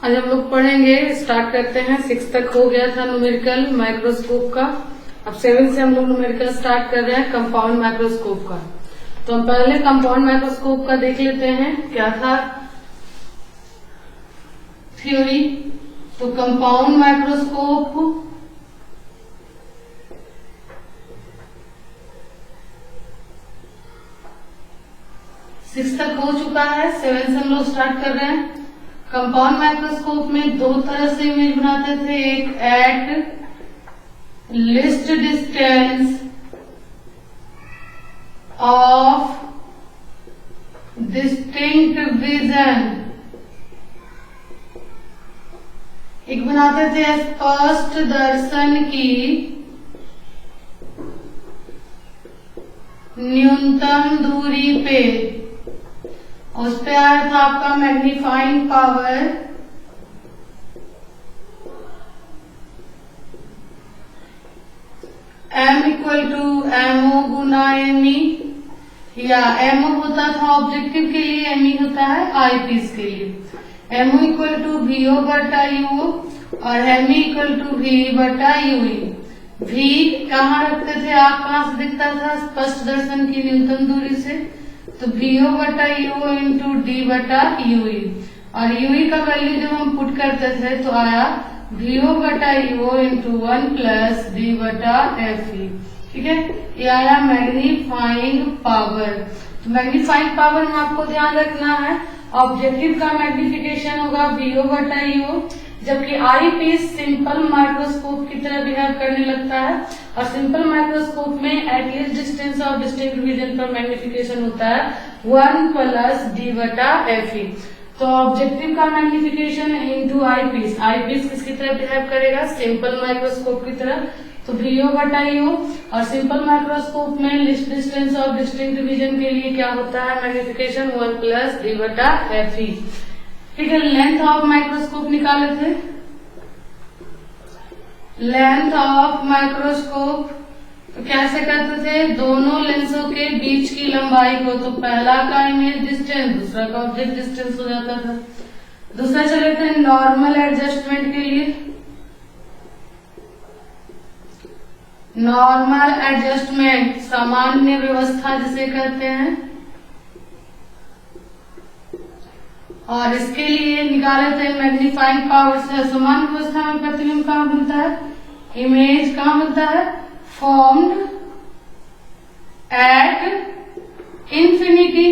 आज हम लोग पढ़ेंगे, स्टार्ट करते हैं। 6 तक हो गया था न्यूमेरिकल माइक्रोस्कोप का। अब 7 से हम लोग न्यूमेरिकल स्टार्ट कर रहे हैं कंपाउंड माइक्रोस्कोप का। तो हम पहले कंपाउंड माइक्रोस्कोप का देख लेते हैं क्या था थ्योरी। तो कंपाउंड माइक्रोस्कोप सिक्स तक हो चुका है, 7 से हम लोग स्टार्ट कर रहे हैं। कंपाउंड माइक्रोस्कोप में दो तरह से इमेज बनाते थे, एक at least distance of distinct vision, एक बनाते थे स्पष्ट दर्शन की न्यूनतम दूरी पे। उस पे आया था आपका magnifying power m equal to MO गुना ME, या MO होता था ऑब्जेक्टिव के लिए, ME होता है आईपीस के लिए। MO इक्वल टू VO बटा UO और ME इक्वल टू V बटा UE। V कहाँ रखते थे आप, कहाँ से दिखता था, स्पष्ट दर्शन की न्यूनतम दूरी से, तो VO बटा UO इंटू D बटा UE। और UE का वैल्यू जब हम पुट करते थे तो आया VO बटा UO इंटू 1 प्लस D बटा FE। ठीक है, ये आया मैग्नीफाइंग पावर। तो मैग्नीफाइंग पावर में आपको ध्यान रखना है, ऑब्जेक्टिव का मैग्निफिकेशन होगा VO बटा UO, जबकि आई पीस सिंपल माइक्रोस्कोप की तरह बिहेव करने लगता है। और सिंपल माइक्रोस्कोप में at least distance of distinct vision पर मैग्निफिकेशन होता है 1 प्लस D बटा FE। तो ऑब्जेक्टिव का मैग्निफिकेशन इनटू आई पीस किसकी तरह बिहेव करेगा, सिंपल माइक्रोस्कोप की तरह, तो VO बटा UO। और सिंपल माइक्रोस्कोप में list distance of distinct vision के लिए क्या होता है मैग्निफिकेशन 1 प्लस D बटा FE। ठीक है, लेंथ ऑफ माइक्रोस्कोप निकाले थे। लेंथ ऑफ माइक्रोस्कोप तो कैसे करते थे, दोनों लेंसों के बीच की लंबाई को, तो पहला का इमेज डिस्टेंस दूसरा का ऑब्जेक्ट डिस्टेंस हो जाता था। दूसरा चले थे नॉर्मल एडजस्टमेंट के लिए। नॉर्मल एडजस्टमेंट सामान्य व्यवस्था जिसे कहते हैं, और इसके लिए निकाले थे मैग्नीफाइंग पावर से। समान व्यवस्था में प्रतिबिंब कहाँ बनता है, इमेज कहाँ बनता है, फॉर्म्ड एट इंफिनिटी,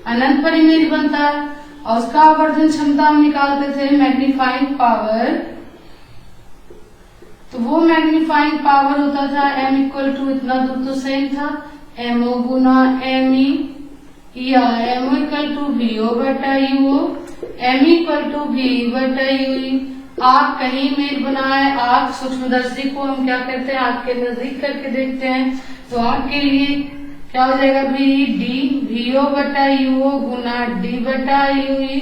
अनंत पर इमेज बनता है। और उसका आवर्धन क्षमता हम निकालते थे मैग्नीफाइंग पावर, तो वो मैग्नीफाइंग पावर होता था m इक्वल टू, इतना दूर तो सेम था, MO गुना ME, या MO इक्वल टू VO बटा UO, ME equal to V बटा UE। आँख कहीं इमेज बनाए, आँख सूक्ष्मदर्शी को हम क्या करते हैं, आँख के नजदीक करके देखते हैं, तो आँख के लिए क्या हो जाएगा, VO बटा UO गुना D बटा UE।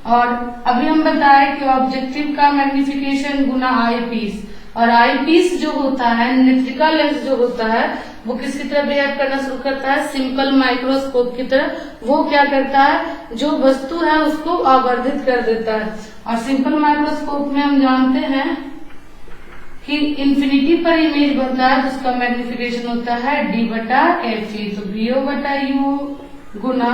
और अभी हम बताए कि ऑब्जेक्टिव का मैग्निफिकेशन गुना आई पीस, और आई पीस जो होता है, नेत्रिका लेंस जो होता है, वो किसकी तरह बिहेव करना शुरू करता है, सिंपल माइक्रोस्कोप की तरह। वो क्या करता है, जो वस्तु है उसको आवर्धित कर देता है। और सिंपल माइक्रोस्कोप में हम जानते हैं कि इंफिनिटी पर इमेज बनता है, तो उसका मैग्निफिकेशन होता है D बटा FE। तो VO बटा UO गुना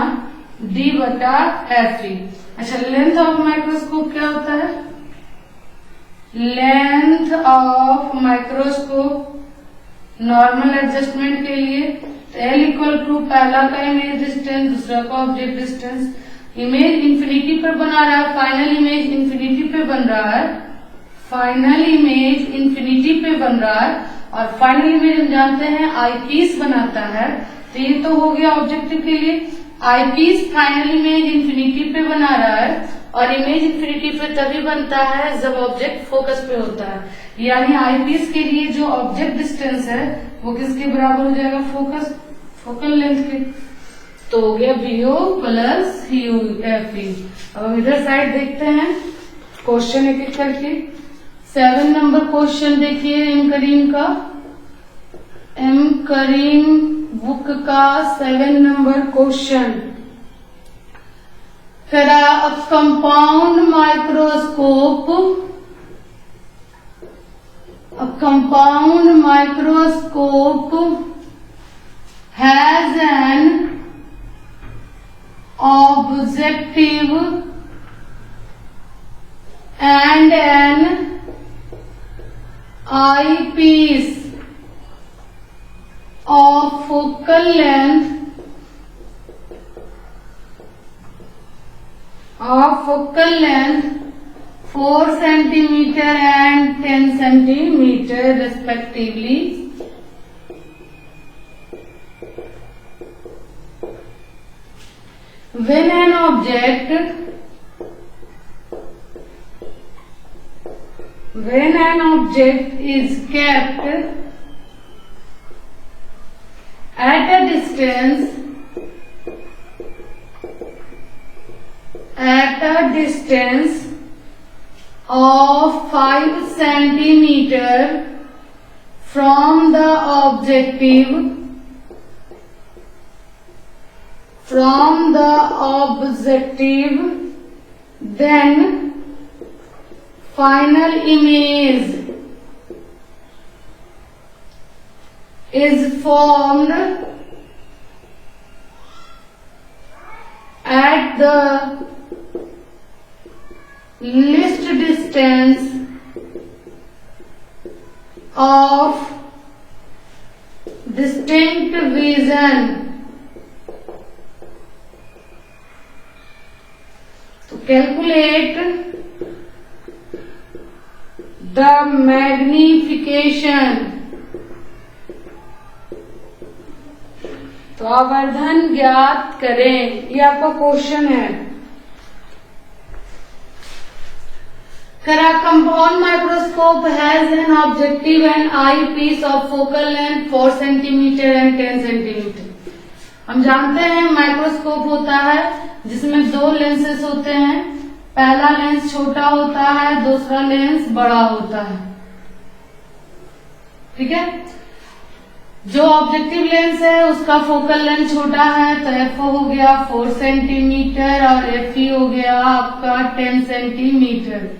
D बटा FE। अच्छा, लेंथ ऑफ माइक्रोस्कोप क्या होता है, length of microscope normal adjustment के लिए L इक्वल टू पहला का इमेज डिस्टेंस दूसरा का ऑब्जेक्ट डिस्टेंस। इमेज इंफिनिटी पर बना रहा है, फाइनल इमेज इंफिनिटी पे बन रहा है, फाइनल इमेज इंफिनिटी पे बन रहा है। और फाइनल इमेज हम जानते हैं आई पीस बनाता है, तो ये तो हो गया ऑब्जेक्टिव के लिए। आई पीस फाइनल इमेज इंफिनिटी पे बना रहा है, और इमेज इंफिनिटी पे तभी बनता है जब ऑब्जेक्ट फोकस पे होता है, यानी आई पीस के लिए जो ऑब्जेक्ट डिस्टेंस है वो किसके बराबर हो जाएगा, फोकल लेंथ के। तो हो गया VO प्लस FE। अब इधर साइड देखते हैं क्वेश्चन एक एक करके। 7 नंबर क्वेश्चन देखिए एम करीम का, एम करीम बुक का 7 नंबर क्वेश्चन। करा a compound microscope has an objective and an eyepiece of focal length 4 centimeter and 10 centimeter respectively. When an object is kept at a distance of 5 centimeter from the objective, then final image is formed at the least distance of distinct vision. To calculate the magnification, तो आवर्धन ज्ञात करें, ये आपका question है। Compound microscope has an objective and eyepiece of focal length 4 centimeter and 10 centimeter. हम जानते हैं माइक्रोस्कोप होता है जिसमें दो लेंसेस होते हैं, पहला लेंस छोटा होता है, दूसरा लेंस बड़ा होता है। ठीक है, जो ऑब्जेक्टिव लेंस है उसका फोकल लेंथ छोटा है तो एफओ हो गया 4 सेंटीमीटर और एफई हो गया आपका 10 सेंटीमीटर।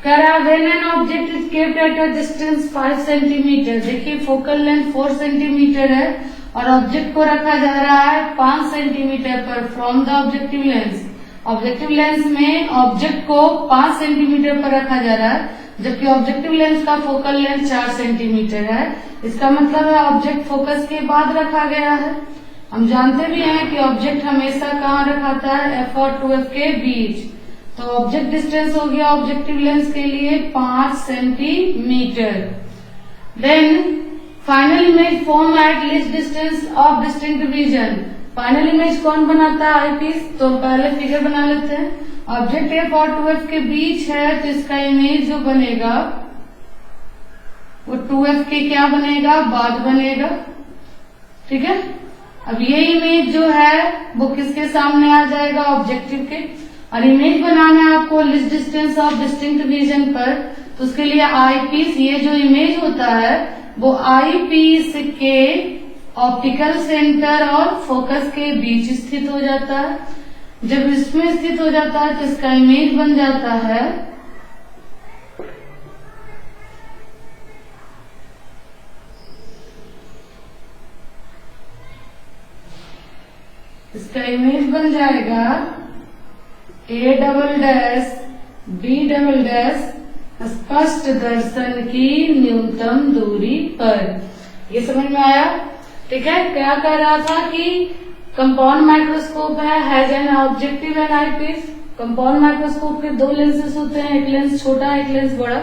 करा when an object is kept at a distance 5 centimetre, देखिए फोकल लेंथ 4 सेंटीमीटर है और ऑब्जेक्ट को रखा जा रहा है 5 सेंटीमीटर पर from the objective lens. Objective lens में ऑब्जेक्ट को 5 सेंटीमीटर पर रखा जा रहा है, जबकि ऑब्जेक्टिव लेंस का फोकल लेंथ 4 सेंटीमीटर है। इसका मतलब है ऑब्जेक्ट फोकस के बाद रखा गया है। हम जानते भी हैं कि ऑब्जेक्ट हमेशा कहाँ रखाता है, एफ और 2F के बीच। तो ऑब्जेक्ट डिस्टेंस हो गया ऑब्जेक्टिव लेंस के लिए 5 centimetre. Then final image form at least distance of distinct vision. Final image कौन बनाता है, आईपीस। तो पहले फिगर बना लेते हैं। ऑब्जेक्ट एफ और 2F के बीच है तो इसका इमेज जो बनेगा वो 2F के क्या बनेगा, बाद बनेगा। ठीक है, अब ये इमेज जो है वो किसके सामने आ जाएगा, ऑब्जेक्टिव के। और इमेज बनाना है आपको least distance of distinct vision पर, तो उसके लिए आई पीस, ये जो इमेज होता है वो आई पीस के ऑप्टिकल सेंटर और फोकस के बीच स्थित हो जाता है। जब इसमें स्थित हो जाता है तो इसका इमेज बन जाता है इसका इमेज बन जाएगा A double dash B double dash स्पष्ट दर्शन की न्यूनतम दूरी पर। ये समझ में आया। ठीक है, क्या कह रहा था कि कंपाउंड माइक्रोस्कोप है, has an objective and eyepiece. Compound microscope के दो लेंसेस होते हैं, एक लेंस छोटा एक लेंस बड़ा।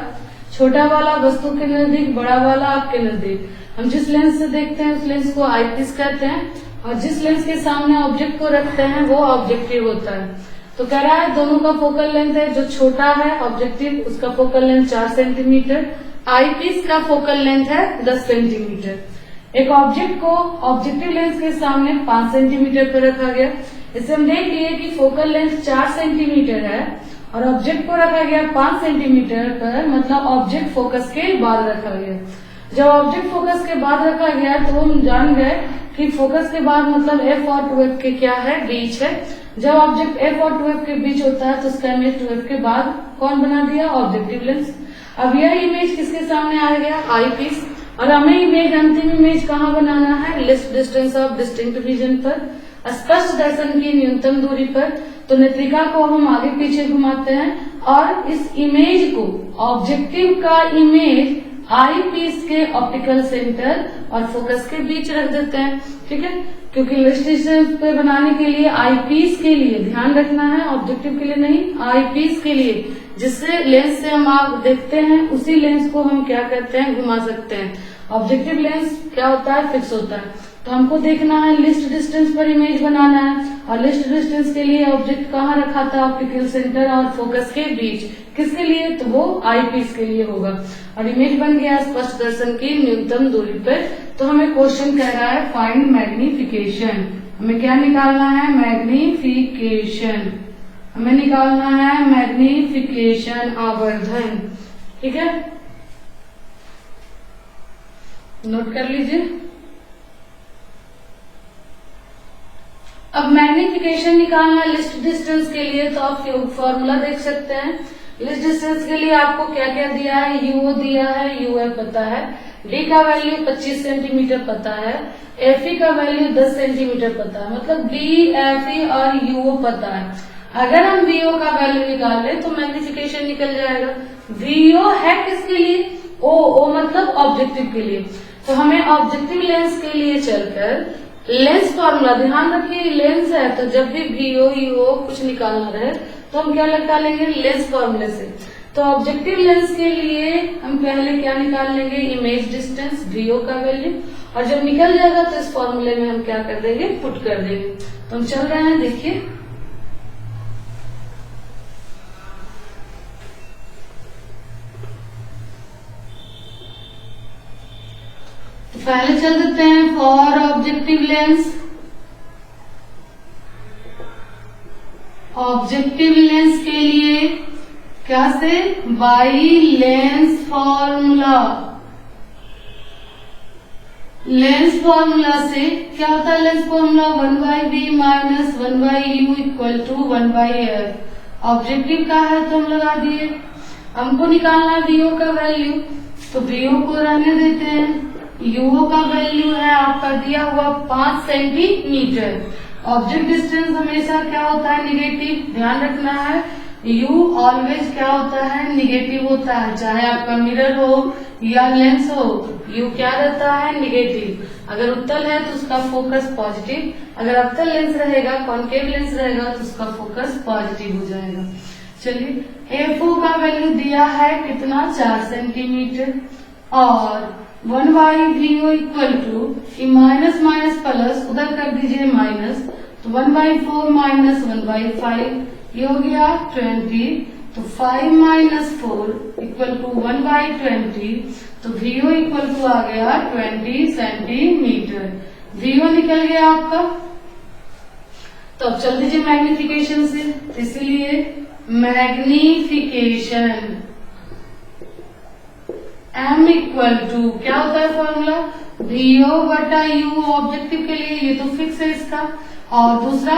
छोटा वाला वस्तु के नजदीक, बड़ा वाला आपके नजदीक। हम जिस लेंस से देखते हैं उस लेंस को आईपीस कहते हैं और जिस लेंस के सामने ऑब्जेक्ट को रखते हैं वो ऑब्जेक्टिव होता है। तो कह रहा है दोनों का फोकल लेंथ है, जो छोटा है ऑब्जेक्टिव उसका फोकल लेंथ 4 सेंटीमीटर, आईपीस का फोकल लेंथ है 10 सेंटीमीटर। एक ऑब्जेक्ट को ऑब्जेक्टिव लेंस के सामने 5 सेंटीमीटर पर रखा गया। इससे हम देख लिए कि फोकल लेंथ 4 सेंटीमीटर है और ऑब्जेक्ट को रखा गया 5 सेंटीमीटर पर, मतलब ऑब्जेक्ट फोकस के बाद रखा गया। जब ऑब्जेक्ट फोकस के बाद रखा गया तो हम जान गए कि फोकस के बाद मतलब एफ और 2F के क्या है, बीच है। जब ऑब्जेक्ट एफ और 2f के बीच होता है तो उसका इमेज 2f के बाद कौन बना दिया, ऑब्जेक्टिव लेंस। अब यह इमेज किसके सामने आ गया, आई पीस, और हमें इमेज अंतिम इमेज कहाँ बनाना है, list distance of distinct vision पर, स्पष्ट दर्शन की न्यूनतम दूरी पर। तो नेत्रिका को हम आगे पीछे घुमाते हैं और इस इमेज को, ऑब्जेक्टिव का इमेज आई पीस के ऑप्टिकल सेंटर और फोकस के बीच रख देते हैं, ठीक है। क्योंकि लिस्ट डिस्टेंस पे बनाने के लिए आई पीस के लिए ध्यान रखना है, ऑब्जेक्टिव के लिए नहीं, आई पीस के लिए, जिससे लेंस से हम आप देखते हैं उसी लेंस को हम क्या करते हैं, घुमा सकते हैं। ऑब्जेक्टिव लेंस क्या होता है, फिक्स होता है। तो हमको देखना है लिस्ट डिस्टेंस पर इमेज बनाना है, और लिस्ट डिस्टेंस के लिए ऑब्जेक्ट कहाँ रखा था, ऑप्टिकल सेंटर और फोकस के बीच। किसके लिए, तो वो आई पीस के लिए होगा। और इमेज बन गया स्पष्ट दर्शन की न्यूनतम दूरी पर। तो हमें क्वेश्चन कह रहा है फाइंड मैग्निफिकेशन। हमें क्या निकालना है, मैग्निफिकेशन। हमें निकालना है मैग्निफिकेशन, आवर्धन, ठीक है, नोट कर लीजिए। अब मैग्निफिकेशन निकालना लिस्ट डिस्टेंस के लिए, तो आप फॉर्मूला देख सकते हैं। लिस्ट डिस्टेंस के लिए आपको क्या क्या दिया है, यूओ दिया है, यूएफ पता है, डी का वैल्यू 25 सेंटीमीटर पता है, एफई का वैल्यू 10 सेंटीमीटर पता है, मतलब डी, एफई और यूओ पता है। अगर हम वीओ का वैल्यू निकाल ले तो मैग्निफिकेशन निकल जाएगा। वीओ है किसके लिए, ओ मतलब ऑब्जेक्टिव के लिए। तो हमें ऑब्जेक्टिव लेंस के लिए चलकर लेंस फॉर्मूला, ध्यान रखिए लेंस है तो जब भी वीओ यूओ कुछ निकालना रहे तो हम क्या निकालेंगे, लेंस फॉर्मूले से। तो ऑब्जेक्टिव लेंस के लिए हम पहले क्या निकाल लेंगे, इमेज डिस्टेंस, वीओ का वैल्यू, और जब निकल जाएगा तो इस फॉर्मूले में हम क्या कर देंगे, पुट कर देंगे। तो हम चल रहे हैं, देखिए पहले चल देते हैं for objective lens. Objective lens के लिए क्या से, by lens formula. Lens formula से क्या होता है, lens formula 1/b minus 1/u equal to 1/f। Objective का है तो हम लगा दिए। हमको निकालना वीओ का वैल्यू, तो वीओ को रहने देते हैं। यूओ का वैल्यू है आपका दिया हुआ 5 सेंटीमीटर। ऑब्जेक्ट डिस्टेंस हमेशा क्या होता है, निगेटिव, ध्यान रखना है। यू ऑलवेज क्या होता है, निगेटिव होता है, चाहे आपका मिरर हो या लेंस हो, यू क्या रहता है, निगेटिव। अगर उत्तल है तो उसका फोकस पॉजिटिव, अगर अवतल लेंस रहेगा, कॉन्केव लेंस रहेगा तो उसका फोकस पॉजिटिव हो जाएगा। चलिए एफओ का वैल्यू दिया है कितना, 4 सेंटीमीटर, और 1/vo equal to minus minus plus, उधर कर दीजिए माइनस, तो 1/4 माइनस 1/5, ये हो गया 20, तो 5 माइनस 4 इक्वल टू 1/20, तो vo इक्वल टू आ गया 20 सेंटीमीटर। vo निकल गया आपका। तो अब चल दीजिए मैग्निफिकेशन से, तो इसीलिए मैग्निफिकेशन m इक्वल टू क्या होता है फॉर्मूला, वीओ बटा यू ऑब्जेक्टिव के लिए, ये तो फिक्स है इसका। और दूसरा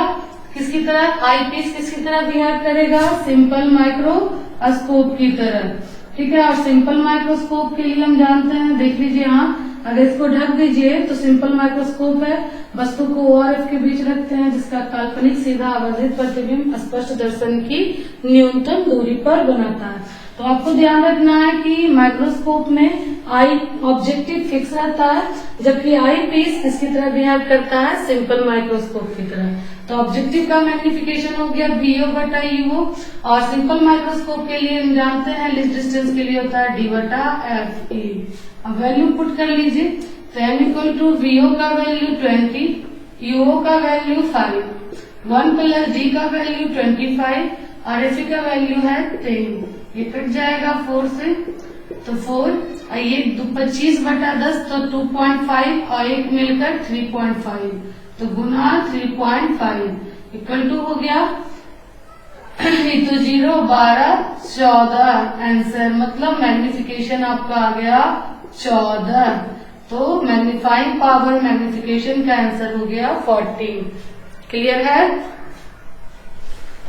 किसकी तरह, आई पीस किसकी तरह बिहेव करेगा, सिंपल माइक्रोस्कोप की तरह, ठीक है। और सिंपल माइक्रोस्कोप के लिए हम जानते हैं, देख लीजिए यहाँ, अगर इसको ढक दीजिए तो सिंपल माइक्रोस्कोप है, वस्तु को ओ और एफ के बीच रखते हैं, जिसका काल्पनिक सीधा आवर्धित प्रतिबिंब स्पष्ट दर्शन की न्यूनतम दूरी पर बनाता है। तो आपको ध्यान रखना है कि माइक्रोस्कोप में आई ऑब्जेक्टिव फिक्स रहता है, जबकि आई पीस किसकी तरह बिहेव करता है, सिंपल माइक्रोस्कोप की तरह। तो ऑब्जेक्टिव का मैग्निफिकेशन हो गया वीओ बटा यूओ, और सिंपल माइक्रोस्कोप के लिए हम जानते हैं लिस्ट डिस्टेंस के लिए होता है डी बटा एफ ई। अब वैल्यू पुट कर लीजिए, तो एम इक्वल टू वीओ का वैल्यू 20, यूओ का वैल्यू 5, 1 प्लस डी का वैल्यू 25 और एफ का वैल्यू है 10। ये कट जाएगा 4 से, तो 4 और ये 25 बटा 10 तो 2.5 और एक मिलकर 3.5, तो गुना 3.5 इक्वल टू हो गया तो 0, 12, 14 आंसर, मतलब मैग्निफिकेशन आपका आ गया 14। तो मैग्नीफाइंग पावर मैग्निफिकेशन का आंसर हो गया 14। क्लियर है?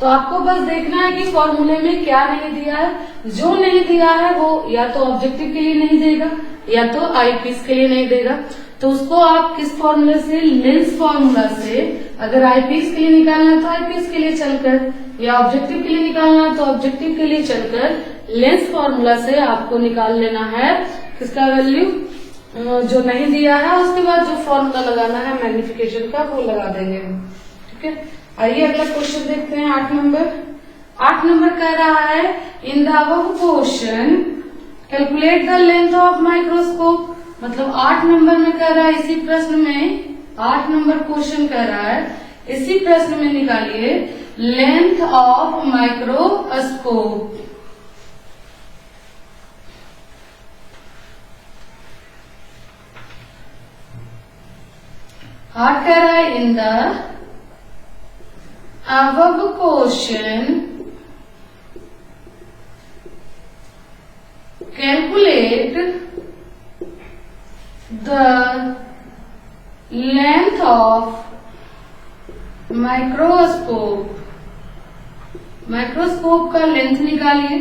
तो आपको बस देखना है कि फॉर्मूले में क्या नहीं दिया है। जो नहीं दिया है वो या तो ऑब्जेक्टिव के लिए नहीं देगा या तो आईपीस के लिए नहीं देगा। तो उसको आप किस फॉर्मूले से, लेंस फॉर्मूला से, अगर आईपीस के लिए निकालना है तो आईपीस के लिए चलकर, या ऑब्जेक्टिव के लिए निकालना है तो ऑब्जेक्टिव के लिए चलकर लेंस फॉर्मूला से आपको निकाल लेना है किसका वैल्यू, जो नहीं दिया है। उसके बाद जो फॉर्मूला लगाना है मैग्निफिकेशन का वो लगा देंगे। ठीक है, आइए अगला क्वेश्चन देखते हैं। 8 नंबर कह रहा है in the above question calculate the length of microscope. मतलब 8 नंबर में कह रहा है, इसी प्रश्न में 8 नंबर क्वेश्चन कह रहा है, इसी प्रश्न में निकालिए लेंथ ऑफ माइक्रोस्कोप। आठ कह रहा है in the above question calculate the length of microscope. Microscope का लेंथ निकालिए।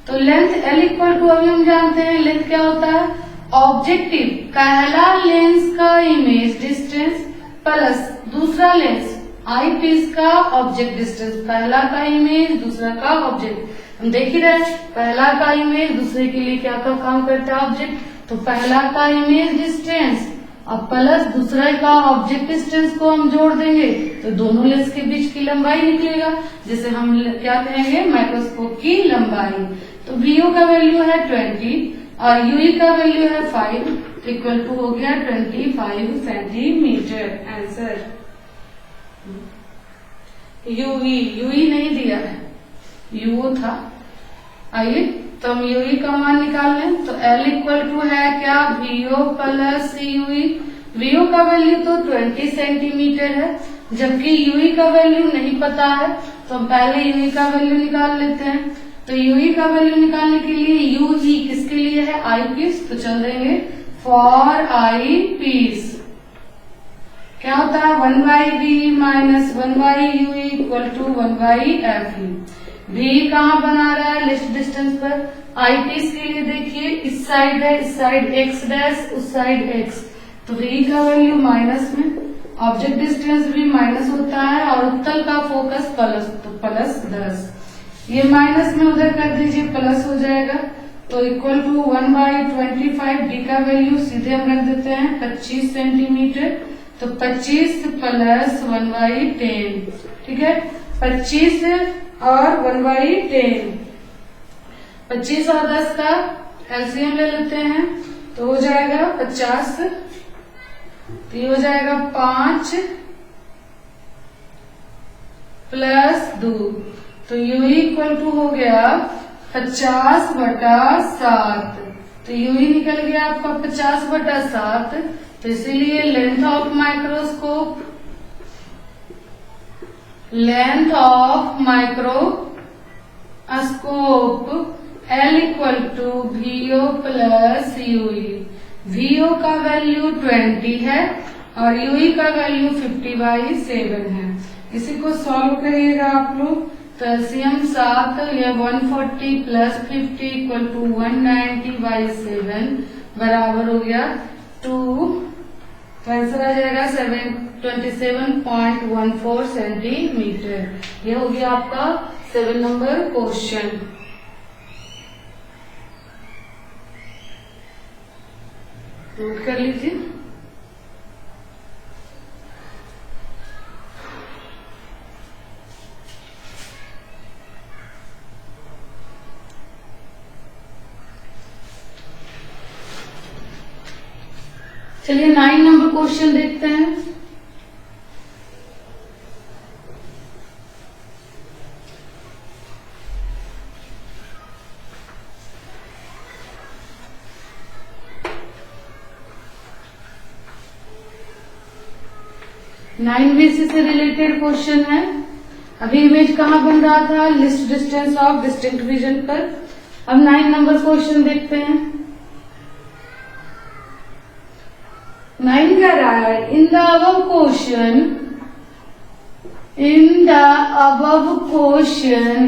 तो लेंथ L इक्वल टू, अभी हम जानते हैं लेंथ क्या होता है, ऑब्जेक्टिव पहला लेंस का इमेज डिस्टेंस प्लस दूसरा लेंस आई पीस का ऑब्जेक्ट डिस्टेंस। पहला का इमेज, दूसरा का ऑब्जेक्ट। हम देख ही रहे, पहला का इमेज दूसरे के लिए क्या का काम करता है, ऑब्जेक्ट। तो पहला का इमेज डिस्टेंस और प्लस दूसरा का ऑब्जेक्ट डिस्टेंस को हम जोड़ देंगे तो दोनों लेंस के बीच की लंबाई निकलेगा, जिसे हम क्या कहेंगे, माइक्रोस्कोप की लंबाई। तो VO का वैल्यू है 20 और UE का वैल्यू है 5, इक्वल टू हो गया 25 सेंटीमीटर। आंसर UE नहीं दिया है, UO था। आइए तो हम UE का मान निकाल लें। तो L इक्वल टू है क्या, VO प्लस UE। VO का वैल्यू तो 20 सेंटीमीटर है, जबकि UE का वैल्यू नहीं पता है। तो हम पहले UE का वैल्यू निकाल लेते हैं। तो UE का वैल्यू निकालने के लिए UE किसके लिए है, आई पीस। तो चल देंगे फॉर आई पीस क्या होता है, 1/V minus 1/UE equal to 1/FE। V कहाँ बना रहा है, लिस्ट डिस्टेंस पर। आई पीस के लिए देखिए, इस साइड है, इस साइड x डैश, उस साइड x। तो V का वैल्यू माइनस में, ऑब्जेक्ट डिस्टेंस भी माइनस होता है और उत्तल का फोकस प्लस, तो प्लस 10। ये माइनस में उधर कर दीजिए, प्लस हो जाएगा। तो इक्वल टू 1/25। D का वैल्यू सीधे हम रख देते हैं 25 सेंटीमीटर। तो 25 प्लस 1/10, ठीक है। 25 और 1/10, 25 और 10 का एलसीएम ले लेते हैं तो हो जाएगा 50। तो ये हो जाएगा 5 प्लस 2। तो UE इक्वल टू हो गया 50/7। तो UE निकल गया आपका 50/7। तो इसीलिए length of microscope, length of microscope L equal to VO plus UE। VO का वैल्यू 20 है और UE का वैल्यू 50/7 है। इसी को सॉल्व करिएगा आप लोग। तो एलसीएम 7 या 140 प्लस 50 इक्वल टू 190/7 बराबर हो गया 2। तो आंसर आ जाएगा 27.14 सेंटीमीटर। यह हो गया आपका 7 नंबर क्वेश्चन। नोट कर लीजिए। चलिए 9 नंबर क्वेश्चन देखते हैं। नाइन BC से रिलेटेड क्वेश्चन है। अभी इमेज कहाँ बन रहा था, least distance of distinct vision पर। अब 9 नंबर क्वेश्चन देखते हैं। 9 कह रहा है in the above question In the above question,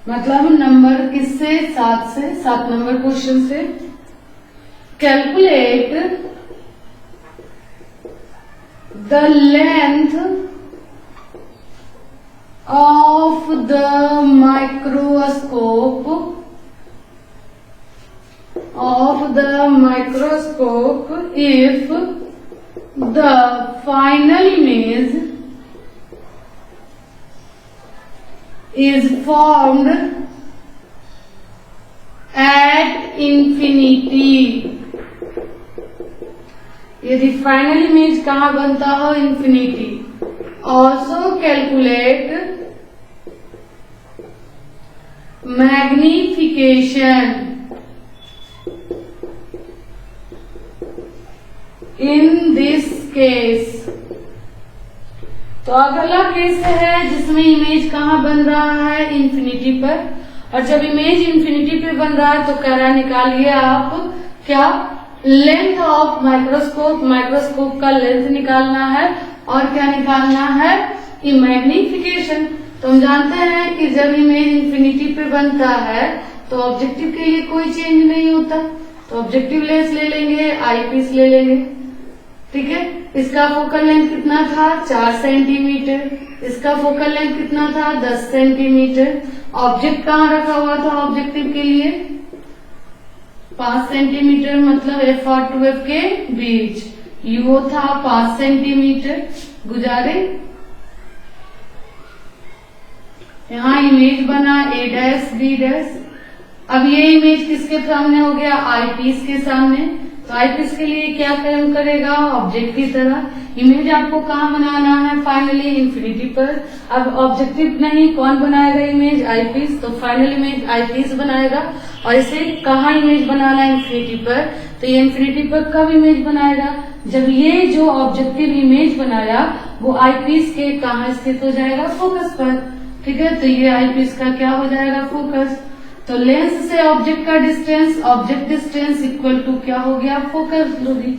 मतलब नंबर किससे 7 नंबर क्वेश्चन से, calculate the length of the microscope if the final image is formed at infinity। यदि फाइनल इमेज कहाँ बनता हो, infinity. Also calculate magnification in this case. तो अगला case है जिसमें इमेज कहाँ बन रहा है, इंफिनिटी पर। और जब इमेज इंफिनिटी पे बन रहा है तो कह रहा निकालिए आप क्या, लेंथ ऑफ माइक्रोस्कोप। माइक्रोस्कोप का लेंथ निकालना है और क्या निकालना है, मैग्निफिकेशन। तो हम जानते हैं कि जब इमेज इंफिनिटी पे बनता है तो ऑब्जेक्टिव के लिए कोई चेंज नहीं होता, तो ऑब्जेक्टिव लेंस ले लेंगे, आईपीस ले लेंगे, ठीक है। इसका फोकल लेंथ कितना था, 4 सेंटीमीटर। इसका फोकल लेंथ कितना था, 10 सेंटीमीटर। ऑब्जेक्ट कहाँ रखा हुआ था ऑब्जेक्टिव के लिए, 5 सेंटीमीटर, मतलब एफ और 2F के बीच। यू था 5 सेंटीमीटर। गुजारे, यहाँ इमेज बना ए डैश बी डैश। अब ये इमेज किसके सामने हो गया, आईपीस के सामने। तो आईपीस के लिए क्या काम करेगा, ऑब्जेक्ट की तरह। इमेज आपको कहाँ बनाना है, फाइनली इंफिनिटी पर। अब ऑब्जेक्टिव नहीं, कौन बनाएगा इमेज, आईपीस। तो फाइनल इमेज आईपीस बनाएगा। और इसे कहाँ इमेज बनाना है, इंफिनिटी पर। तो ये इंफिनिटी पर कब इमेज बनाएगा, जब ये जो ऑब्जेक्टिव इमेज बनाया वो आईपीस के कहाँ स्थित हो जाएगा, फोकस पर, ठीक है। तो ये आईपीस का क्या हो जाएगा, फोकस। तो लेंस से ऑब्जेक्ट का distance, object distance equal to क्या हो गया, फोकस दूरी।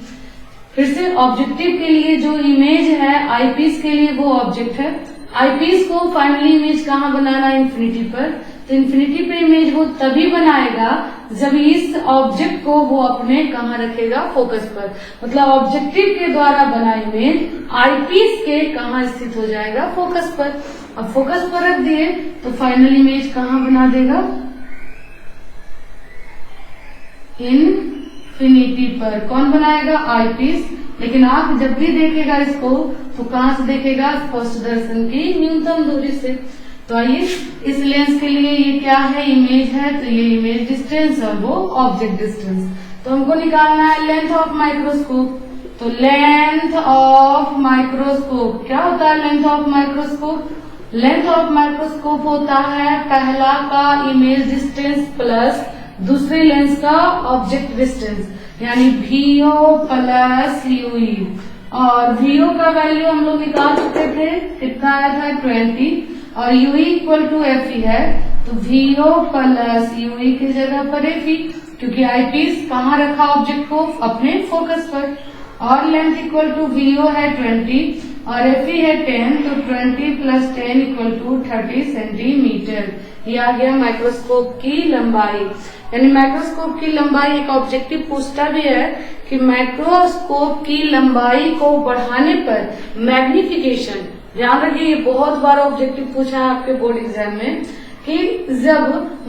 फिर से ऑब्जेक्टिव के लिए जो इमेज है, आईपीस के लिए वो ऑब्जेक्ट है। आईपीस को फाइनली इमेज कहाँ बनाना है, इंफिनिटी पर। तो इंफिनिटी पे इमेज वो तभी बनाएगा जब इस ऑब्जेक्ट को वो अपने कहाँ रखेगा, फोकस पर। मतलब ऑब्जेक्टिव के द्वारा बना इमेज आईपीस के कहाँ स्थित हो जाएगा, फोकस पर। अब फोकस पर रख दिए तो फाइनल इमेज कहाँ बना देगा, इंफिनिटी पर। कौन बनाएगा, आईपीस। लेकिन आप जब भी देखेगा इसको तो कहां से देखेगा, स्पष्ट दर्शन की न्यूनतम दूरी से। तो आइए, इस लेंस के लिए ये क्या है, इमेज है। तो ये इमेज डिस्टेंस और वो ऑब्जेक्ट डिस्टेंस। तो हमको निकालना है लेंथ ऑफ माइक्रोस्कोप। तो लेंथ ऑफ माइक्रोस्कोप क्या होता है, length of microscope. Length of microscope होता है पहला का इमेज डिस्टेंस प्लस दूसरे लेंस का ऑब्जेक्ट डिस्टेंस, यानी VO प्लस UE। और VO का वैल्यू हम लोग निकाल चुके थे, कितना आया था, 20। और UE इक्वल टू FE है। तो VO प्लस UE की जगह पर FE, क्योंकि आईपीस कहाँ रखा ऑब्जेक्ट को, अपने फोकस पर। और लेंथ इक्वल टू VO है 20 और FE है 10। तो 20 प्लस 10 इक्वल टू 30 सेंटीमीटर। ये आ गया माइक्रोस्कोप की लंबाई। यानी माइक्रोस्कोप की लंबाई एक ऑब्जेक्टिव पूछता भी है कि माइक्रोस्कोप की लंबाई को बढ़ाने पर मैग्निफिकेशन, ध्यान रखिए ये बहुत बार ऑब्जेक्टिव पूछा है आपके बोर्ड एग्जाम में, कि जब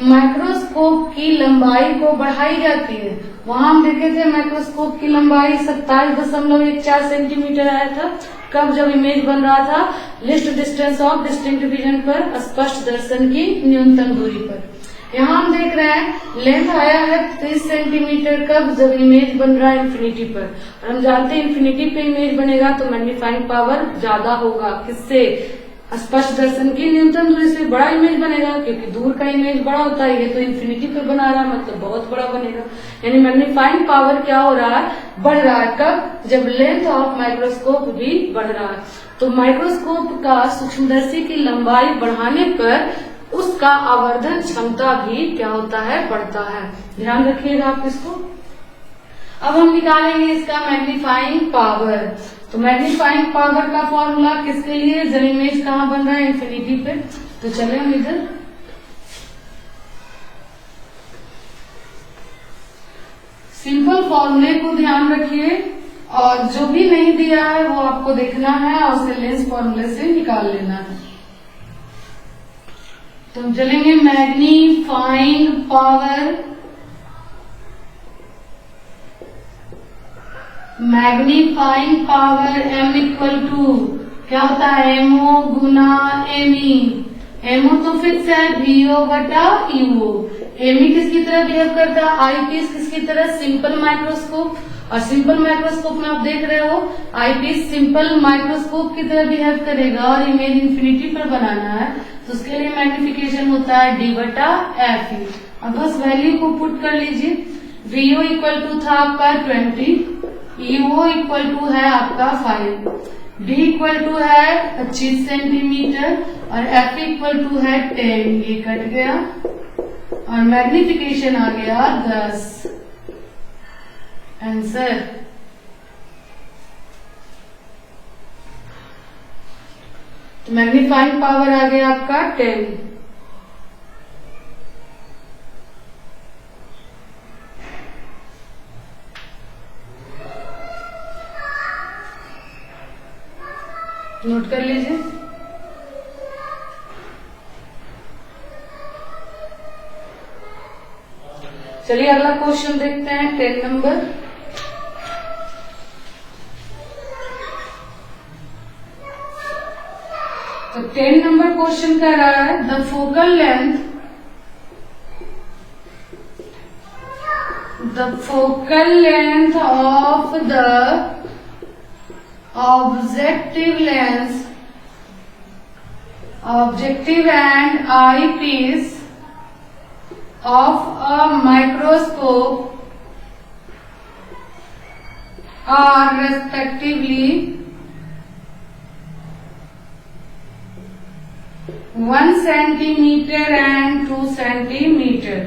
माइक्रोस्कोप की लंबाई को बढ़ाई जाती है, वहां हम देखे थे माइक्रोस्कोप की लंबाई 27.14 सेंटीमीटर आया था। कब, जब इमेज बन रहा था least distance of distinct vision पर, स्पष्ट दर्शन की न्यूनतम दूरी पर। यहाँ हम देख रहे हैं लेंथ आया है 30 सेंटीमीटर, कब, जब इमेज बन रहा है इंफिनिटी पर। और हम जानते हैं इंफिनिटी पे इमेज बनेगा तो मैग्नीफाइंग पावर ज्यादा होगा, किससे, स्पष्ट दर्शन की न्यूनतम दूरी से बड़ा इमेज बनेगा, क्योंकि दूर का इमेज बड़ा होता है। ये तो इंफिनिटी पे बना रहा है, मतलब बहुत बड़ा बनेगा। यानी मैग्नीफाइंग पावर क्या हो रहा है, बढ़ रहा है। कब, जब लेंथ ऑफ माइक्रोस्कोप भी बढ़ रहा है। तो माइक्रोस्कोप का सूक्ष्मदर्शी की लंबाई बढ़ाने पर उसका आवर्धन क्षमता भी क्या होता है, बढ़ता है। ध्यान रखिएगा आप इसको। अब हम निकालेंगे इसका मैग्नीफाइंग पावर। तो मैग्नीफाइंग पावर का फॉर्मूला किसके लिए, जब इमेज कहाँ बन रहा है, इंफिनिटी पे। तो चले हम इधर, सिंपल फॉर्मूले को ध्यान रखिए और जो भी नहीं दिया है वो आपको देखना है और उसे लेंस फॉर्मूले से निकाल लेना है। तो हम चलेंगे magnifying power, magnifying power m equal to क्या होता है, एमओ गुना एमई। एमओ तो फिक्स है, वीओ बटा यूओ। एमई किसकी तरह बिहेव करता है, आईपीस किसकी तरह, सिंपल माइक्रोस्कोप। और सिंपल माइक्रोस्कोप में आप देख रहे हो आईपीस सिंपल माइक्रोस्कोप की तरह बिहेव करेगा और इमेज इंफिनिटी पर बनाना है तो उसके लिए मैग्निफिकेशन होता है डी बटा एफ ई। अब बस वैल्यू को पुट कर लीजिए। वीओ इक्वल टू था आपका 20, ईओ इक्वल टू है आपका 5, डी इक्वल टू है 25 सेंटीमीटर और एफ इक्वल टू है 10। ये कट गया और मैग्निफिकेशन आ गया 10। आंसर तो मैग्नीफाइंग पावर आ गया आपका 10। नोट कर लीजिए। चलिए अगला क्वेश्चन देखते हैं 10 नंबर। तो 10 नंबर क्वेश्चन कह रहा है the focal length of the objective and eyepiece of a microscope are respectively 1 centimeter and 2 centimeter.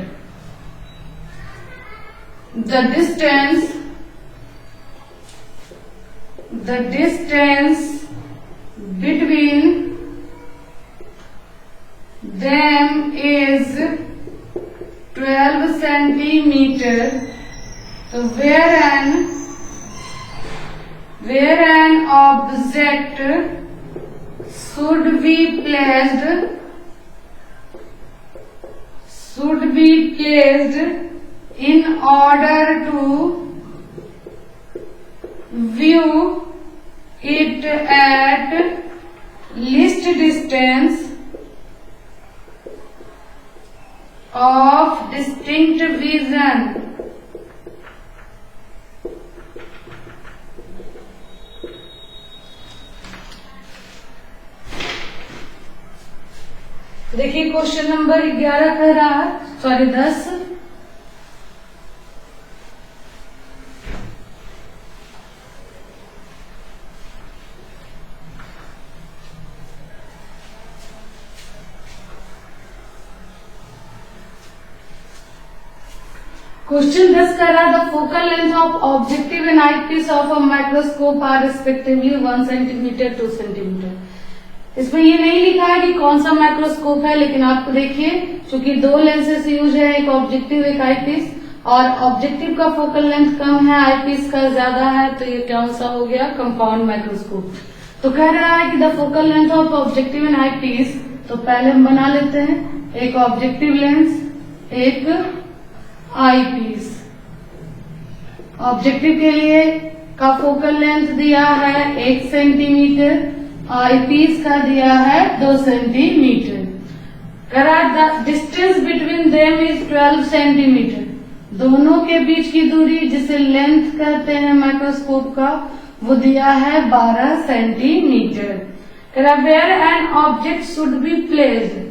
The distance between them is 12 centimeter. So where an object should be placed in order to view it at least distance of distinct vision. देखिए question number 11 कह रहा है, sorry 10। Question 10 कह रहा है the focal length of objective and eyepiece of a microscope are respectively 1 centimetre 2 centimetre. इसमें ये नहीं लिखा है कि कौन सा माइक्रोस्कोप है, लेकिन आपको देखिए चूंकि 2 लेंसेस यूज है, एक ऑब्जेक्टिव एक आईपीस, और ऑब्जेक्टिव का फोकल लेंथ कम है, आईपीस का ज्यादा है, तो ये कौन सा हो गया, कंपाउंड माइक्रोस्कोप। तो कह रहा है कि the focal length of objective and eyepiece, तो पहले हम बना लेते हैं एक ऑब्जेक्टिव लेंस एक आईपीस। ऑब्जेक्टिव के लिए का फोकल लेंथ दिया है 1 सेंटीमीटर, आईपीस का दिया है 2 centimetre. The distance between them is 12 centimetre. दोनों के बीच की दूरी जिसे लेंथ कहते हैं माइक्रोस्कोप का, वो दिया है 12 centimetre. Where an object should be placed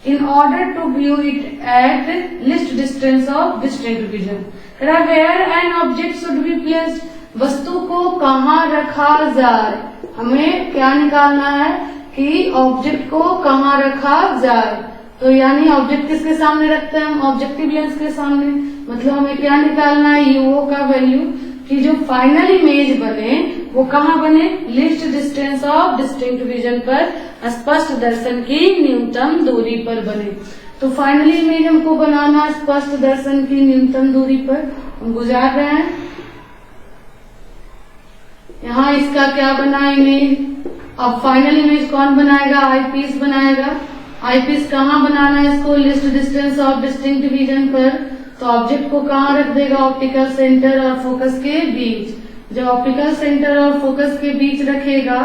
in order to view it at least distance of distinct vision. Where an object should be placed, वस्तु को कहाँ रखा जाए। हमें क्या निकालना है कि ऑब्जेक्ट को कहाँ रखा जाए। तो यानी ऑब्जेक्ट किसके सामने रखते हैं हम, ऑब्जेक्टिव लेंस के सामने। मतलब हमें क्या निकालना है, यूओ का वैल्यू, कि जो फाइनल इमेज बने वो कहाँ बने, list distance of distinct vision पर, स्पष्ट दर्शन की न्यूनतम दूरी पर बने। तो फाइनली इमेज हमको बनाना स्पष्ट दर्शन की न्यूनतम दूरी पर, हम गुजार रहे हैं। यहाँ इसका क्या बना इमेज, अब फाइनल इमेज कौन बनाएगा, आईपीस बनाएगा। आईपीस कहाँ बनाना है इसको, list distance of distinct vision पर, तो ऑब्जेक्ट को कहाँ रख देगा, ऑप्टिकल सेंटर और फोकस के बीच। जब ऑप्टिकल सेंटर और फोकस के बीच रखेगा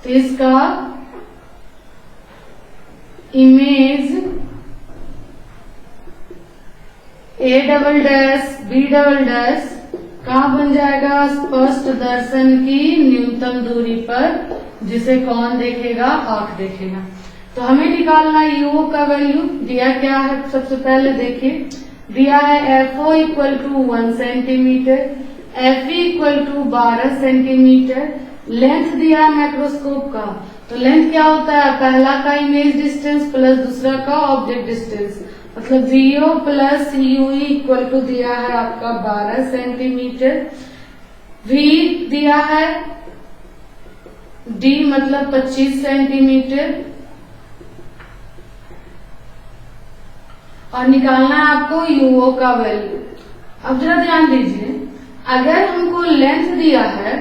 तो इसका image A double dash B double dash कहाँ बन जाएगा, स्पष्ट दर्शन की न्यूनतम दूरी पर, जिसे कौन देखेगा, आंख देखेगा। तो हमें निकालना यूओ का वैल्यू, दिया क्या है सबसे पहले देखिए, दिया है FO equal to 1 centimetre, FE equal to 12 centimetre, length दिया माइक्रोस्कोप का, तो लेंथ क्या होता है, पहला का इमेज डिस्टेंस प्लस दूसरा का ऑब्जेक्ट डिस्टेंस, मतलब VO plus UE equal to दिया है आपका 12 सेंटीमीटर, वी दिया है डी मतलब 25 सेंटीमीटर, और निकालना है आपको यूओ का वैल्यू। अब जरा ध्यान दीजिए, अगर हमको लेंथ दिया है,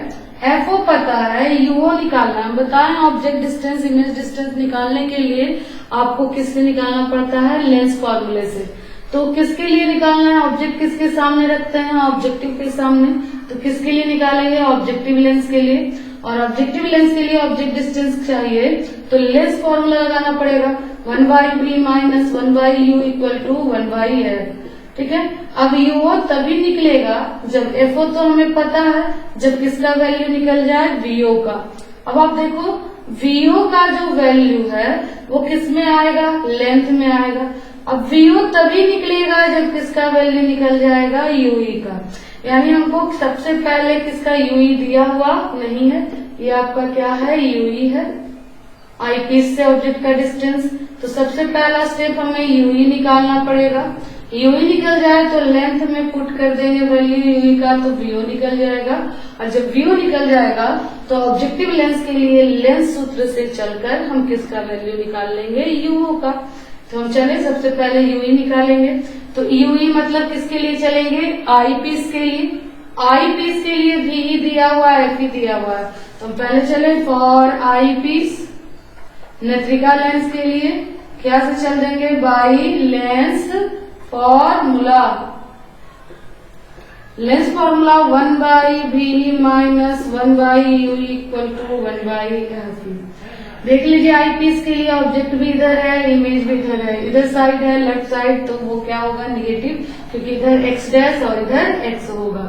एफओ पता है, यूओ निकालना है, बताएं ऑब्जेक्ट डिस्टेंस इमेज डिस्टेंस निकालने के लिए आपको किससे निकालना पड़ता है, लेंस फॉर्मूले से। तो किसके लिए निकालना है, ऑब्जेक्ट किसके सामने रखते हैं, ऑब्जेक्टिव के सामने, तो किसके लिए निकालेंगे, ऑब्जेक्टिव लेंस के लिए, और ऑब्जेक्टिव लेंस के लिए ऑब्जेक्ट डिस्टेंस चाहिए तो लेंस फॉर्मूला लगाना पड़ेगा, 1/b minus 1/u equal to 1/f, ठीक है। अब यूओ तभी निकलेगा जब एफओ तो हमें पता है, जब किसका वैल्यू निकल जाए, वीओ का। अब आप देखो वीओ का जो वैल्यू है वो किस में आएगा, लेंथ में आएगा। अब वीओ तभी निकलेगा जब किसका वैल्यू निकल जाएगा, यूई का, यानी हमको सबसे पहले किसका यूई दिया हुआ नहीं है, ये आपका क्या है, यूई है, आईपीस से ऑब्जेक्ट का डिस्टेंस। तो सबसे पहला स्टेप हमें यूई निकालना पड़ेगा, यूई निकल जाए तो लेंथ में पुट कर देंगे वैल्यू यूई का, तो वीओ निकल जाएगा, और जब वीओ निकल जाएगा तो ऑब्जेक्टिव लेंस के लिए लेंस सूत्र से चलकर हम किसका वैल्यू निकाल लेंगे, यूओ का। तो हम चले सबसे पहले यूई निकालेंगे, तो यूई मतलब किसके लिए चलेंगे, आई पीस के लिए, आई पीस के लिए भी दिया हुआ है, एफ दिया हुआ है, तो हम पहले चले फॉर आई पीस, नेत्रिका लेंस के लिए क्या से चल देंगे, by lens formula, lens formula 1/b minus 1/u equal to 1/f। देख लीजिए आई पीस के लिए ऑब्जेक्ट भी इधर है, इमेज भी इधर है, इधर साइड है लेफ्ट साइड, तो वो क्या होगा, निगेटिव, क्योंकि इधर x डैश और इधर x होगा।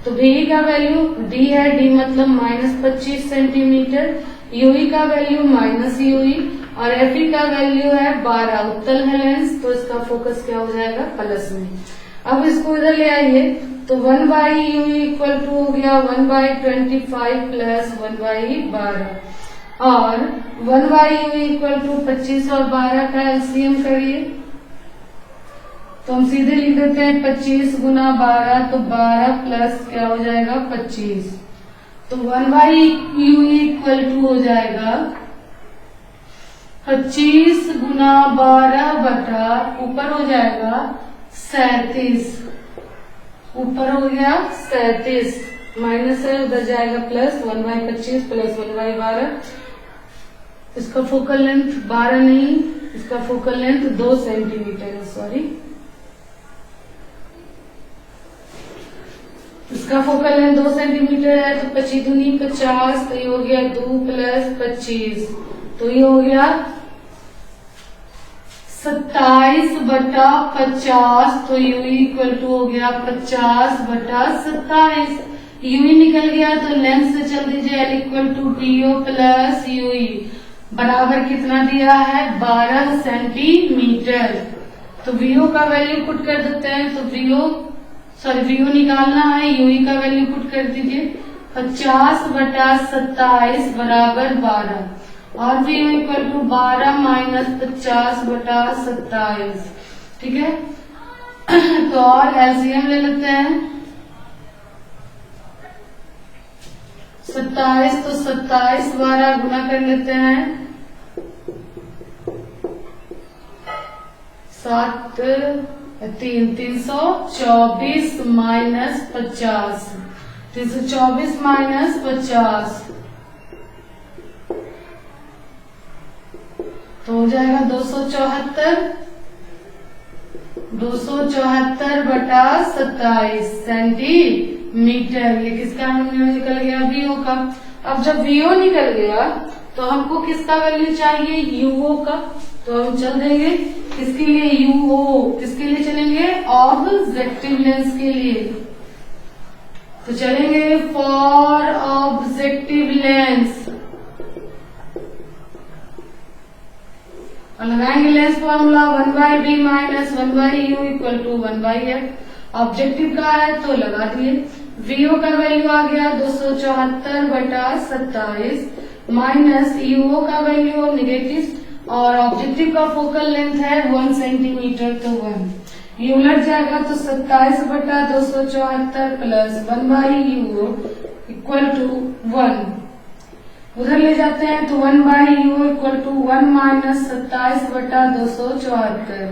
तो भी का वैल्यू d है, d मतलब माइनस 25 सेंटीमीटर, यूई का वैल्यू माइनस यूई, और एफई का वैल्यू है 12, उत्तल है लेंस, तो इसका फोकस क्या हो जाएगा, प्लस में। अब इसको इधर ले आइए, तो 1/u इक्वल टू हो गया 1/25 प्लस 1/12, और 1/u इक्वल टू 25 और 12 का एलसीएम करिए, तो हम सीधे लिख देते हैं 25 गुना 12, तो 12 प्लस क्या हो जाएगा, 25, तो 1/u इक्वल टू हो जाएगा 25 गुना 12 बटा ऊपर हो जाएगा 37, ऊपर हो गया 37, माइनस है उधर जाएगा प्लस, 1/25 प्लस 1/12, इसका फोकल लेंथ 12 नहीं, इसका फोकल लेंथ 2 सेंटीमीटर है, सॉरी, इसका फोकल लेंथ 2 सेंटीमीटर है, तो 25 दूनी 50, तो ये हो गया 2 प्लस 25, तो ये हो गया 27 बटा 50, तो यूई इक्वल टू हो गया 50 बटा 27, यूई निकल गया तो लेंथ से चल दीजिए, L equal to DO plus UE बराबर कितना दिया है, 12 सेंटीमीटर। तो वीओ का वैल्यू पुट कर देते हैं, तो वीओ निकालना है, यूई का वैल्यू पुट कर दीजिए, 50 बटा 27 बराबर 12, और वीओ इक्वल टू 12 माइनस 50 बटा 27, ठीक है। तो और एलसीएम ले लेते हैं। 27, तो 27 द्वारा गुना कर लेते हैं। 7 3 324 माइनस 50, 324 माइनस 50 तो हो जाएगा 274, 274 बटा 27 सेंटीमीटर। ये किसका निकल गया? वीओ का। अब जब वीओ निकल गया तो हमको किसका वैल्यू चाहिए? यूओ का। तो हम चल देंगे किसके लिए? यूओ। किसके लिए चलेंगे? ऑब्जेक्टिव लेंस के लिए। तो चलेंगे फॉर ऑब्जेक्टिव लेंस और लगाएंगे lens formula 1/b minus 1/u equal to 1/f। Objective का है तो लगा दिए। वीओ का वैल्यू आ गया 274 बटा 27 माइनस यूओ का वैल्यू नेगेटिव और ऑब्जेक्टिव का फोकल लेंथ है 1 सेंटीमीटर तो 1। ये उलट जाएगा तो 27 बटा 274 प्लस 1/u इक्वल टू 1। उधर ले जाते हैं तो 1/u इक्वल टू 1 माइनस 27 बटा 274।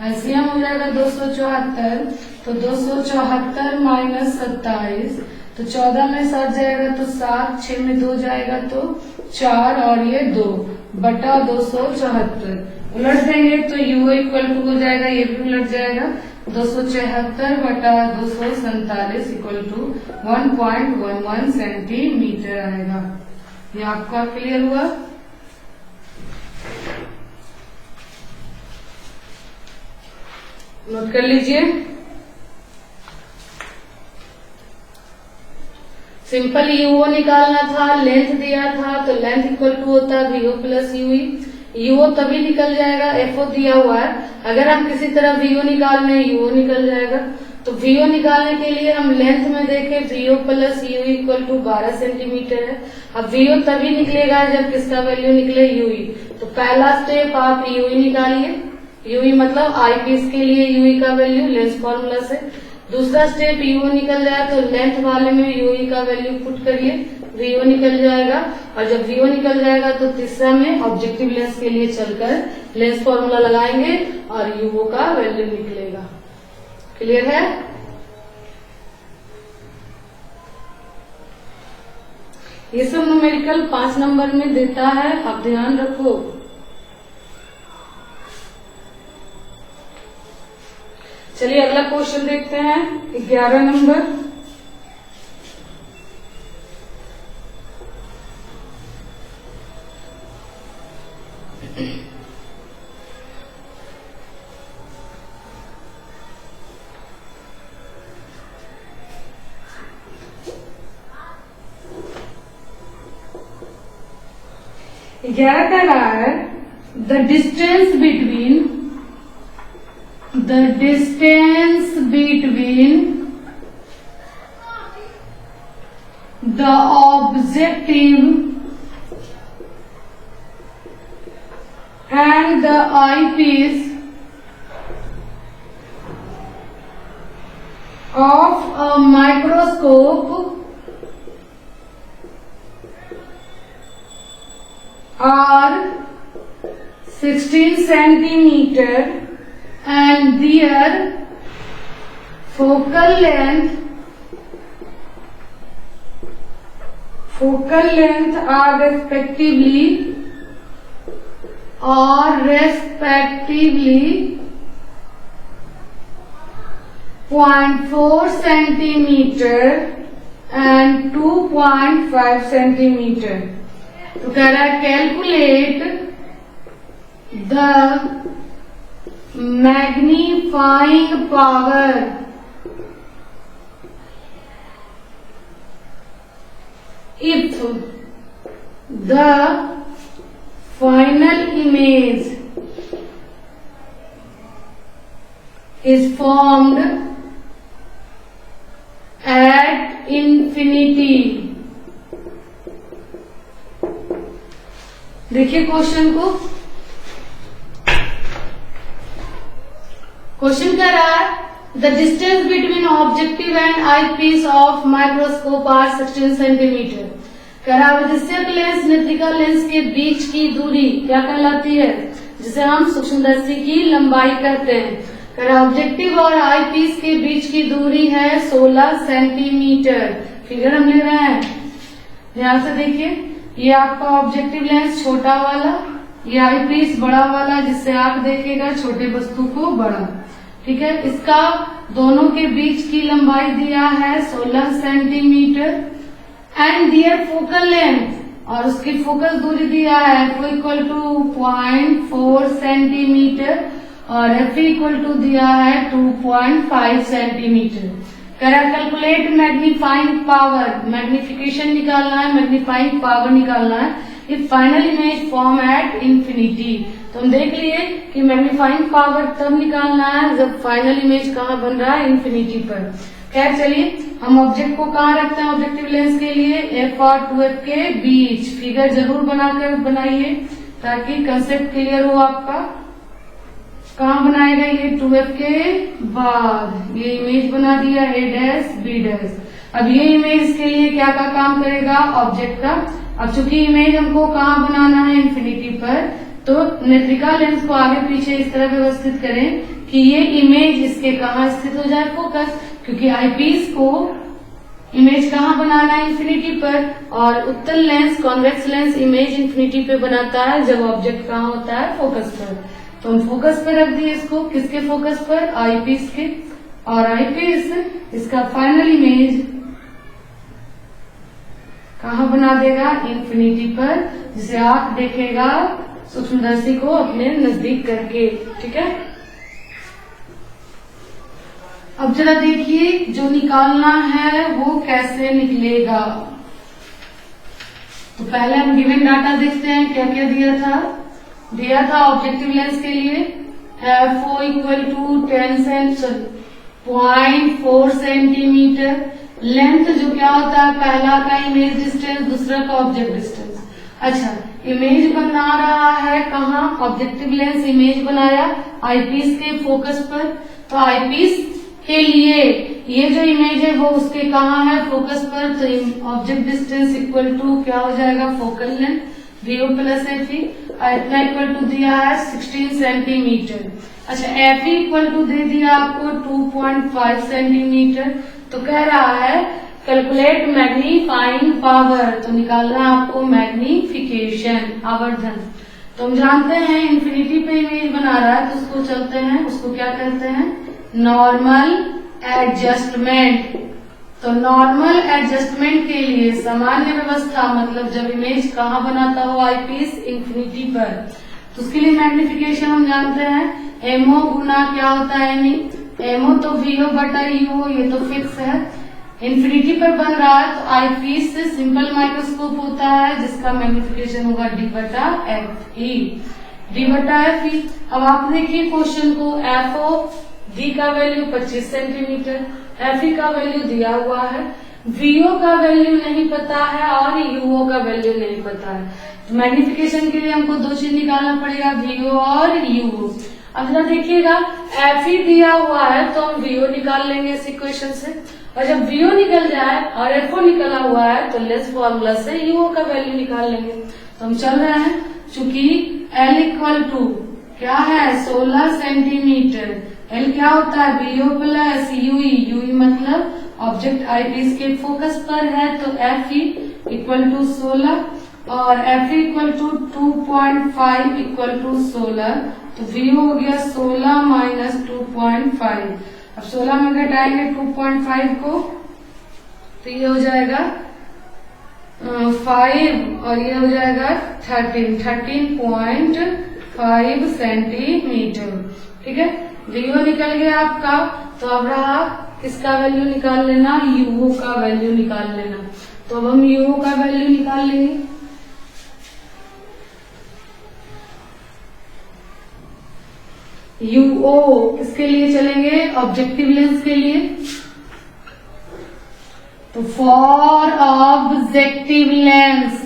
एलसीएम हो जाएगा 274, तो 274 माइनस 27 तो 14 में 7 जाएगा तो 7, 6 में 2 जाएगा तो 4 और ये 2 बटा 274। उलट देंगे तो u इक्वल टू हो जाएगा, ये भी उलट जाएगा 274 बटा 247 इक्वल टू 1.11 सेंटीमीटर आएगा। ये आपका क्लियर हुआ? नोट कर लीजिए। सिंपल यूओ निकालना था, लेंथ दिया था तो लेंथ इक्वल टू होता है वीओ प्लस यूई। यूओ तभी निकल जाएगा, एफओ दिया हुआ है। अगर हम किसी तरह वीओ निकाल लें यूओ निकल जाएगा। तो वीओ निकालने के लिए हम लेंथ में देखें VO plus U equal to 12 centimetre है। अब वीओ तभी निकलेगा जब किसका वैल्यू निकले यूई। तो पहला स्टेप आप यूई निकालिए, यूई मतलब आई पीस के लिए यूई का वैल्यू लेंस फॉर्मूला से। दूसरा स्टेप यूओ निकल जाए तो लेंथ वाले में यूई का वैल्यू पुट करिए, वीओ निकल जाएगा। और जब वीओ निकल जाएगा तो तीसरा में ऑब्जेक्टिव लेंस के लिए चलकर लेंस फॉर्मूला लगाएंगे और यूओ का वैल्यू निकलेगा। क्लियर है? ये सब न्यूमेरिकल 5 नंबर में देता है, आप ध्यान रखो। चलिए अगला क्वेश्चन देखते हैं 11 नंबर। ग्यारह कह रहा है the distance between the objective and the eyepiece of a microscope are 16 centimeter and their focal length are respectively 0.4 centimeter and 2.5 centimeter। तो कह रहा है calculate the magnifying power if the final image is formed at infinity। देखिए question को, question कह रहा है The distance between objective and eyepiece of microscope are 16 centimetre. करावदृश्यक लेंस नेत्रिका लेंस के बीच की दूरी क्या कहलाती है, जिसे हम सूक्ष्मदर्शी की लंबाई कहते हैं। ऑब्जेक्टिव और आई पीस के बीच की दूरी है 16 सेंटीमीटर। फिगर हम ले रहे हैं, ध्यान से देखिए। ये आपका ऑब्जेक्टिव लेंस छोटा वाला, ये आई पीस बड़ा वाला, जिससे आंख देखेगा छोटे वस्तु को बड़ा। ठीक है, इसका दोनों के बीच की लंबाई दिया है 16 centimetre and their focal length, और उसकी फोकस दूरी दिया है F इक्वल टू 0.4 सेंटीमीटर और F इक्वल टू दिया है 2.5 centimetre. Calculate magnifying power, magnification निकालना है, मैग्नीफाइंग पावर निकालना है। If final image form at infinity, तो हम देख लिए कि मैग्नीफाइंग पावर तब निकालना है जब फाइनल इमेज कहाँ बन रहा है, इंफिनिटी पर। खैर चलिए, हम ऑब्जेक्ट को कहाँ रखते हैं ऑब्जेक्टिव लेंस के लिए, F और 2F के बीच। फिगर जरूर बनाकर बनाइए ताकि कंसेप्ट क्लियर हो आपका। कहाँ बनाएगा ये, 2F के बाद। ये इमेज बना दिया A डैश B डैश। अब ये इमेज के लिए क्या का काम करेगा, ऑब्जेक्ट का। अब चूंकि इमेज हमको कहाँ बनाना है, इंफिनिटी पर, तो नेत्रिका लेंस को आगे पीछे इस तरह व्यवस्थित करें कि ये इमेज इसके कहाँ स्थित हो जाए, फोकस। क्योंकि आईपीस को इमेज कहाँ बनाना है, इंफिनिटी पर, और उत्तल lens convex lens image infinity पे बनाता है जब ऑब्जेक्ट कहाँ होता है, फोकस पर। तो हम फोकस पर रख दिए इसको, किसके फोकस पर, आईपीस के। और आईपीस इसका फाइनल इमेज कहाँ बना देगा, इंफिनिटी पर, जिसे आप देखेगा सूक्ष्मदर्शी को अपने नजदीक करके। ठीक है, अब जरा देखिए जो निकालना है वो कैसे निकलेगा। तो पहले हम गिवन डाटा देखते हैं, क्या क्या दिया था ऑब्जेक्टिव लेंस के लिए। FO equal to 0.4 centimetre. Length जो क्या होता है, पहला का इमेज डिस्टेंस, दूसरा का ऑब्जेक्ट डिस्टेंस। अच्छा, इमेज बना रहा है कहाँ, ऑब्जेक्टिव लेंस इमेज बनाया आईपीस के फोकस पर। तो आईपीस के लिए ये जो इमेज है वो उसके कहाँ है, फोकस पर। तो ऑब्जेक्ट डिस्टेंस इक्वल टू क्या हो जाएगा, focal length VO plus FE। इतना इक्वल टू दिया है 16 सेंटीमीटर। अच्छा, FE इक्वल टू दे दिया आपको 2.5 सेंटीमीटर। तो कह रहा है कैलकुलेट मैग्नीफाइंग पावर, तो निकालना है आपको मैग्निफिकेशन, आवर्धन। तो हम जानते हैं इंफिनिटी पे इमेज बना रहा है, तो उसको चलते हैं, उसको क्या कहते हैं, नॉर्मल एडजस्टमेंट। तो नॉर्मल एडजस्टमेंट के लिए सामान्य व्यवस्था, मतलब जब इमेज कहाँ बनाता हो, आईपीस इंफिनिटी पर, तो उसके लिए मैग्निफिकेशन हम जानते हैं MO गुना क्या होता है, MO तो VO बटा UO, ये तो फिक्स है। इंफिनिटी पर बन रहा है तो आईपीस से सिंपल माइक्रोस्कोप होता है जिसका मैग्निफिकेशन होगा D बटा FE। अब आप देखिए क्वेश्चन को, FO D का वैल्यू 25 सेंटीमीटर, FE का वैल्यू दिया हुआ है, VO का वैल्यू नहीं पता है और UO का वैल्यू नहीं पता है। तो मैग्निफिकेशन के लिए हमको दो चीज निकालना पड़ेगा, VO और UO। अब जरा देखिएगा, FE दिया हुआ है तो हम VO निकाल लेंगे इस इक्वेशन से, और जब VO निकल जाए और FO निकला हुआ है तो लेस फॉर्मूला से UO का वैल्यू निकाल लेंगे। तो हम चल रहे हैं, चूंकि L इक्वल टू क्या है, 16 सेंटीमीटर। L क्या होता है, VO प्लस UE मतलब ऑब्जेक्ट आईपीस के फोकस पर है, तो FE इक्वल टू 16 और FE equal to 2.5 equal to 16। तो VO हो गया 16 माइनस 2.5। अब 16 में घटाएंगे 2.5 को, तो ये हो जाएगा 5 और ये हो जाएगा 13.5 सेंटीमीटर। ठीक है, VO निकल गया आपका। तो अब रहा किसका वैल्यू निकाल लेना, UO का वैल्यू निकाल लेना। तो अब हम UO का वैल्यू निकाल लेंगे। UO किसके लिए चलेंगे, ऑब्जेक्टिव लेंस के लिए। तो for objective lens,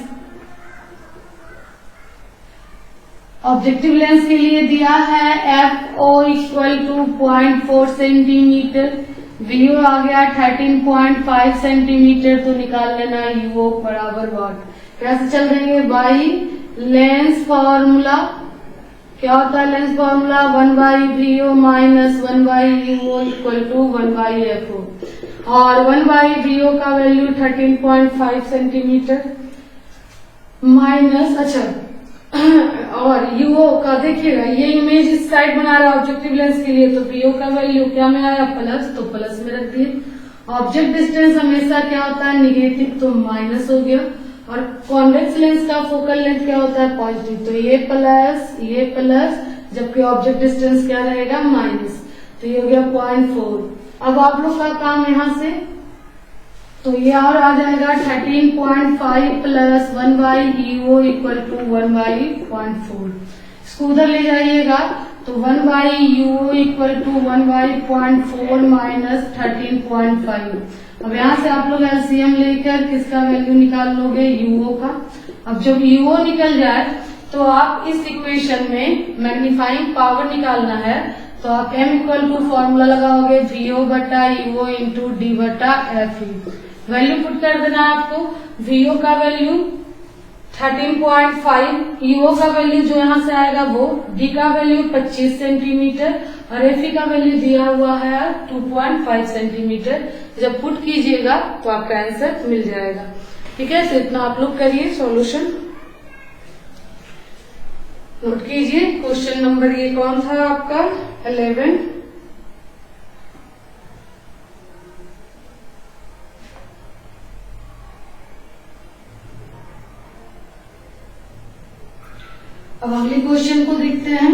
objective lens के लिए दिया है FO equal to 0.4 centimetre, VO आ गया 13.5 सेंटीमीटर, तो निकाल लेना UO बराबर व्हाट। कैसे चल रही है बाई लेंस फॉर्मूला, क्या होता है lens formula 1/VO minus 1/UO equal to 1/FO, और 1/VO का वैल्यू 13.5 सेंटीमीटर माइनस, अच्छा और UO का देखिएगा ये इमेज इस साइड बना रहा है ऑब्जेक्टिव लेंस के लिए, तो VO का वैल्यू क्या में आया प्लस, तो प्लस में रख दिए। ऑब्जेक्ट डिस्टेंस हमेशा क्या होता है निगेटिव, तो माइनस हो गया, और कॉन्वेक्स लेंस का फोकल लेंथ क्या होता है पॉजिटिव, तो ये प्लस, जबकि ऑब्जेक्ट डिस्टेंस क्या रहेगा माइनस, तो ये हो गया 0.4। अब आप लोग का काम यहां से, तो ये और आ जाएगा 13.5 प्लस 1/EO इक्वल टू 1/0.4। इसको उधर ले जाइएगा तो 1/UO इक्वल टू 1/0.4 माइनस 13.5। अब यहाँ से आप लोग एलसीएम लेकर किसका वैल्यू निकाल लोगे UO का। अब जब UO निकल जाए तो आप इस इक्वेशन में मैग्नीफाइंग पावर निकालना है, तो आप M इक्वल टू फॉर्मूला लगाओगे VO बटा UO इंटू D बटा FE। वैल्यू पुट कर देना आपको, VO का वैल्यू 13.5, UO का वैल्यू जो यहाँ से आएगा वो, D का वैल्यू 25 सेंटीमीटर और FE का वैल्यू दिया हुआ है 2.5 सेंटीमीटर। जब पुट कीजिएगा तो आपका आंसर मिल जाएगा। ठीक है, तो इतना आप लोग करिए सॉल्यूशन, नोट कीजिए। क्वेश्चन नंबर ये कौन था आपका 11। अब अगले क्वेश्चन को देखते हैं।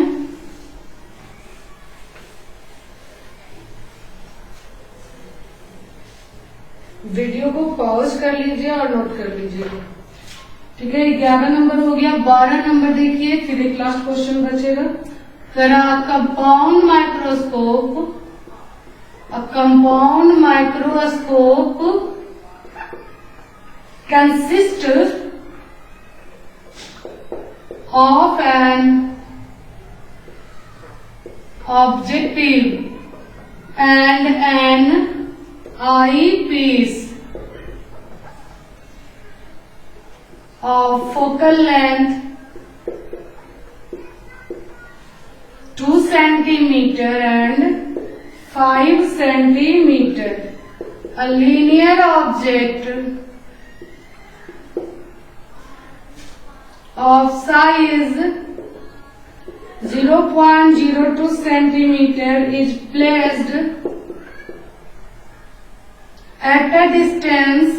वीडियो को पॉज कर लीजिए और नोट कर लीजिए। ठीक है, 11 नंबर हो गया। 12 नंबर देखिए, फिर एक लास्ट क्वेश्चन बचेगा। Compound microscope consist of an objective and an eyepiece of focal length 2 centimeter and 5 centimeter. A linear object of size 0.02 centimeter is placed at a distance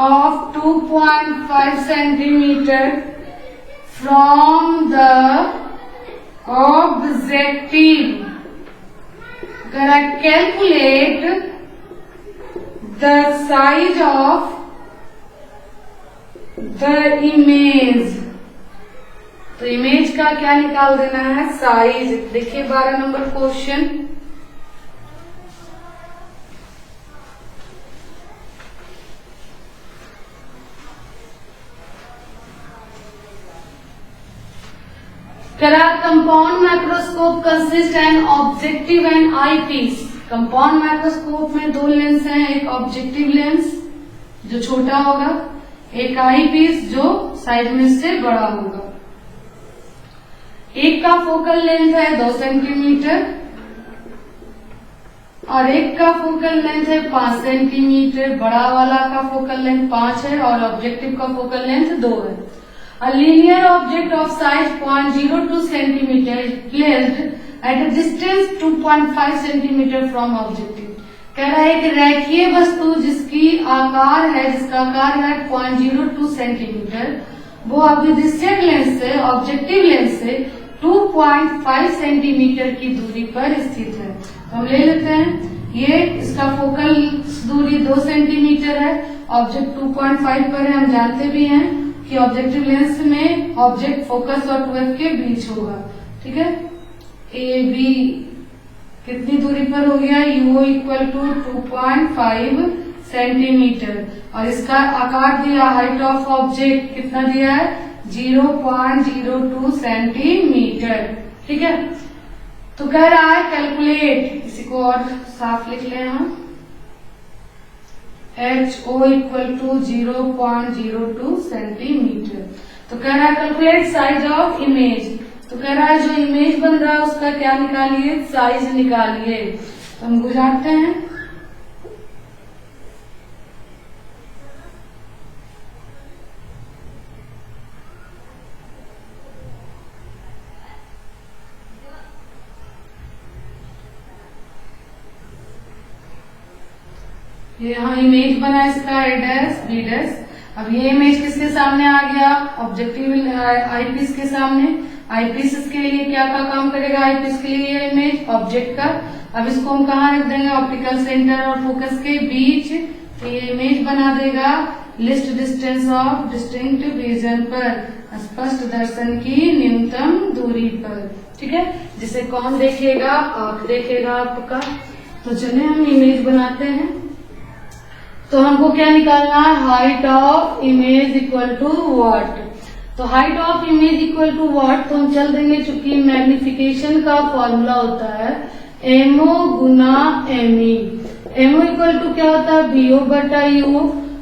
of 2.5 centimeter from the objective. Calculate the size of the image। तो image का क्या निकाल देना है size. देखिए 12 नंबर क्वेश्चन, compound microscope consist an objective and eyepiece. Compound microscope में दो लेंस हैं, एक ऑब्जेक्टिव लेंस जो छोटा होगा, एक आई पीस जो साइड में से बड़ा होगा। एक का फोकल लेंथ है 2 सेंटीमीटर और एक का फोकल लेंथ है 5 सेंटीमीटर। बड़ा वाला का फोकल लेंथ 5 है और ऑब्जेक्टिव का फोकल लेंथ 2 है। A linear object of size 0.02 centimeter is placed at a distance 2.5 centimeter from objective। कह रहा है कि रेखीय वस्तु जिसका आकार है 0.02 सेंटीमीटर, वो अभिदिश्यक लेंस से ऑब्जेक्टिव लेंस से 2.5 सेंटीमीटर की दूरी पर स्थित है। तो हम ले लेते हैं, ये इसका फोकल दूरी 2 सेंटीमीटर है, ऑब्जेक्ट 2.5 पर है। हम जानते भी हैं कि ऑब्जेक्टिव लेंस में ऑब्जेक्ट फोकस और 12 के बीच होगा। ठीक है, ए बी कितनी दूरी पर हो गया, UO इक्वल टू 2.5 सेंटीमीटर। और इसका आकार दिया, हाइट ऑफ ऑब्जेक्ट कितना दिया है, 0.02 सेंटीमीटर। ठीक है, तो कह रहा है कैलकुलेट, इसी को और साफ लिख लें हम, HO इक्वल टू 0.02 सेंटीमीटर। तो कह रहा है कैलकुलेट साइज ऑफ इमेज, तो कह रहा है जो इमेज बन रहा है उसका क्या निकालिए, साइज निकालिए। तो हम बुझाते हैं, ये यहाँ इमेज बना इसका A डैश B डैश। अब ये इमेज किसके सामने आ गया, ऑब्जेक्टिव आईपीस के सामने। आईपीस के लिए क्या का काम करेगा, आईपीस के लिए ये इमेज ऑब्जेक्ट का। अब इसको हम कहाँ रख देंगे, ऑप्टिकल सेंटर और फोकस के बीच। तो ये इमेज बना देगा list distance of distinct vision पर, स्पष्ट दर्शन की न्यूनतम दूरी पर। ठीक है, जिसे कौन देखेगा, आंख देखेगा आपका। तो चलिए हम इमेज बनाते हैं। तो हमको क्या निकालना है, height of image equal to what. तो height of image equal to what, तो हम चल देंगे, चूंकि मैग्निफिकेशन का फॉर्मूला होता है एमओ गुना एमई। एमओ इक्वल टू क्या होता है, बीओ बटा यू,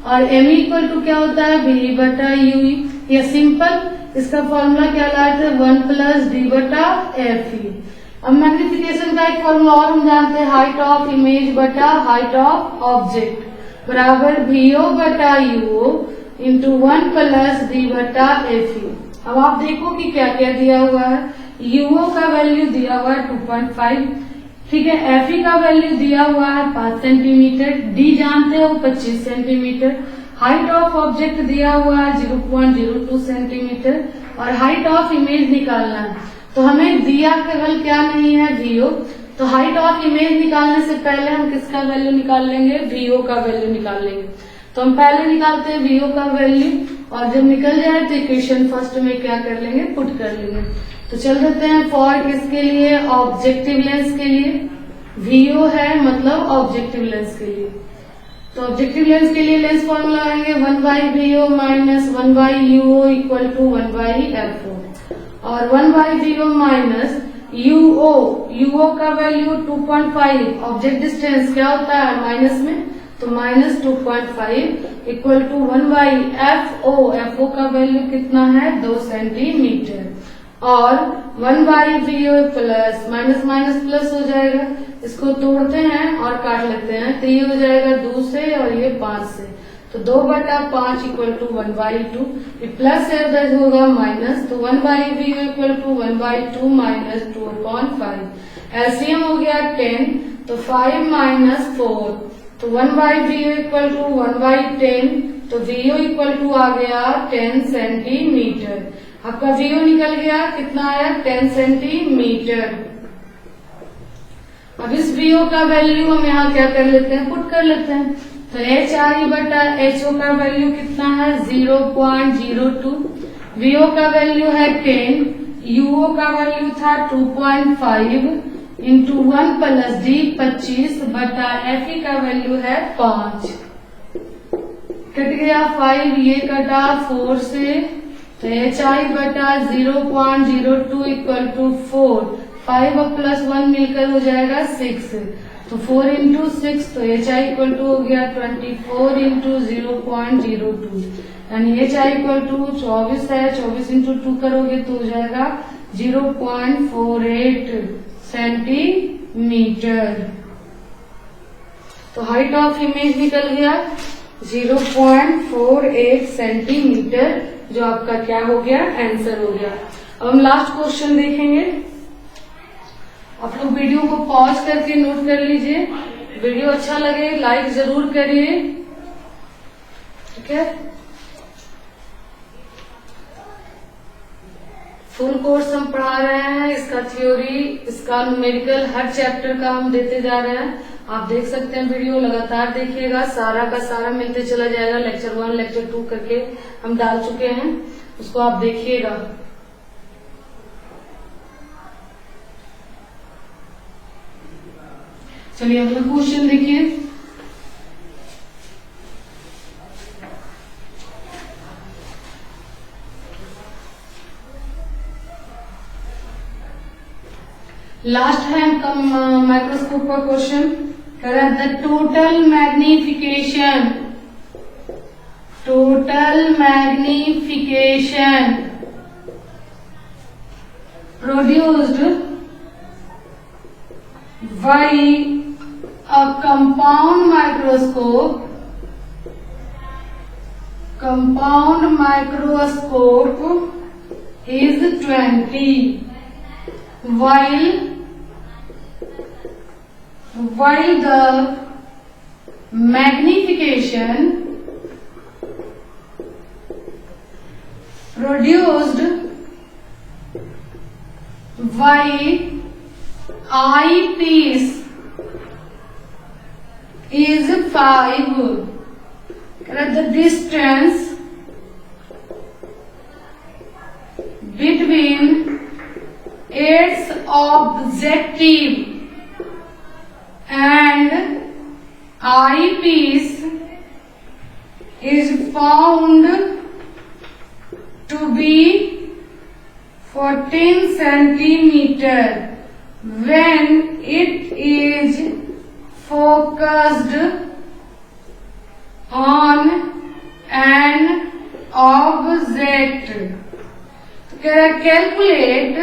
और एमई इक्वल टू क्या होता है, बी बटा यूई। ये सिंपल, इसका फॉर्मूला क्या लाते हैं, 1 प्लस डी बटा एफ ई। अब मैग्निफिकेशन का एक फॉर्मूला और हम जानते हैं, हाइट ऑफ इमेज बटा हाइट ऑफ ऑब्जेक्ट बराबर VO बटा UO इंटू 1 प्लस D बटा FE। अब आप देखो कि क्या क्या दिया हुआ है, UO का वैल्यू दिया हुआ है 2.5, ठीक है, FE का वैल्यू दिया हुआ है 5 सेंटीमीटर, D जानते हो 25 सेंटीमीटर, हाइट ऑफ ऑब्जेक्ट दिया हुआ है 0.02 सेंटीमीटर, और हाइट ऑफ इमेज निकालना है। तो हमें दिया केवल क्या नहीं है, VO। तो हाइट ऑफ इमेज निकालने से पहले हम किसका वैल्यू निकाल लेंगे, VO का वैल्यू निकाल लेंगे। तो हम पहले निकालते हैं VO का वैल्यू, और जब निकल जाए तो इक्वेशन फर्स्ट में क्या कर लेंगे, पुट कर लेंगे। तो चल देते हैं फॉर किसके लिए, ऑब्जेक्टिव लेंस के लिए। VO है मतलब ऑब्जेक्टिव लेंस के लिए। तो ऑब्जेक्टिव लेंस के लिए लेंस फॉर्मूला आएंगे 1/VO minus 1/UO equal to 1/FO, और 1/VO माइनस UO का वैल्यू 2.5, ऑब्जेक्ट डिस्टेंस क्या होता है माइनस में, तो minus 2.5 equal to 1/FO। FO का वैल्यू कितना है, 2 सेंटीमीटर, और 1/VO plus minus minus plus हो जाएगा, इसको तोड़ते हैं और काट लेते हैं, तो ये हो जाएगा 2 से और ये 5 से, तो 2/5 इक्वल टू 1/2, प्लस से उधर होगा माइनस, तो 1/VO equal to 1/2 minus 2/5। LCM हो गया 10, तो 5 माइनस 4, तो 1/VO इक्वल टू 1/10, तो VO इक्वल टू आ गया 10 सेंटीमीटर। आपका VO निकल गया, कितना आया, 10 सेंटीमीटर। अब इस VO का वैल्यू हम यहाँ क्या कर लेते हैं, पुट कर लेते हैं। तो HI बटा HO का वैल्यू कितना है, 0.02, VO का वैल्यू है 10, UO का वैल्यू था 2.5 इंटू 1 प्लस D 25 बटा FE का वैल्यू है 5। कट गया 5, ये कटा 4 से, तो HI बटा 0.02 इक्वल टू 4, 5 और प्लस 1 मिलकर हो जाएगा 6, तो 4 इंटू 6, तो HI इक्वल टू हो गया 24 इंटू 0.02, यानी HI इक्वल टू 24 है, 24 इंटू 2 करोगे तो हो जाएगा 0.48 सेंटीमीटर। तो हाइट ऑफ इमेज निकल गया 0.48 सेंटीमीटर, जो आपका क्या हो गया, आंसर हो गया। अब हम लास्ट क्वेश्चन देखेंगे। आप लोग वीडियो को पॉज करके नोट कर लीजिए, वीडियो अच्छा लगे लाइक जरूर करिए, ठीक है। फुल कोर्स हम पढ़ा रहे हैं, इसका थ्योरी, इसका न्यूमेरिकल, हर चैप्टर का हम देते जा रहे हैं। आप देख सकते हैं, वीडियो लगातार देखिएगा, सारा का सारा मिलते चला जाएगा। लेक्चर 1 लेक्चर 2 करके हम डाल चुके हैं, उसको आप देखिएगा। चलिए अगला क्वेश्चन देखिए। लास्ट है माइक्रोस्कोप का क्वेश्चन, कह रहा है the total magnification produced by a compound microscope is 20, while the magnification produced by eyepiece is 5. The distance between its objective and eyepiece is found to be 14 centimeter when it is focused on an object. Calculate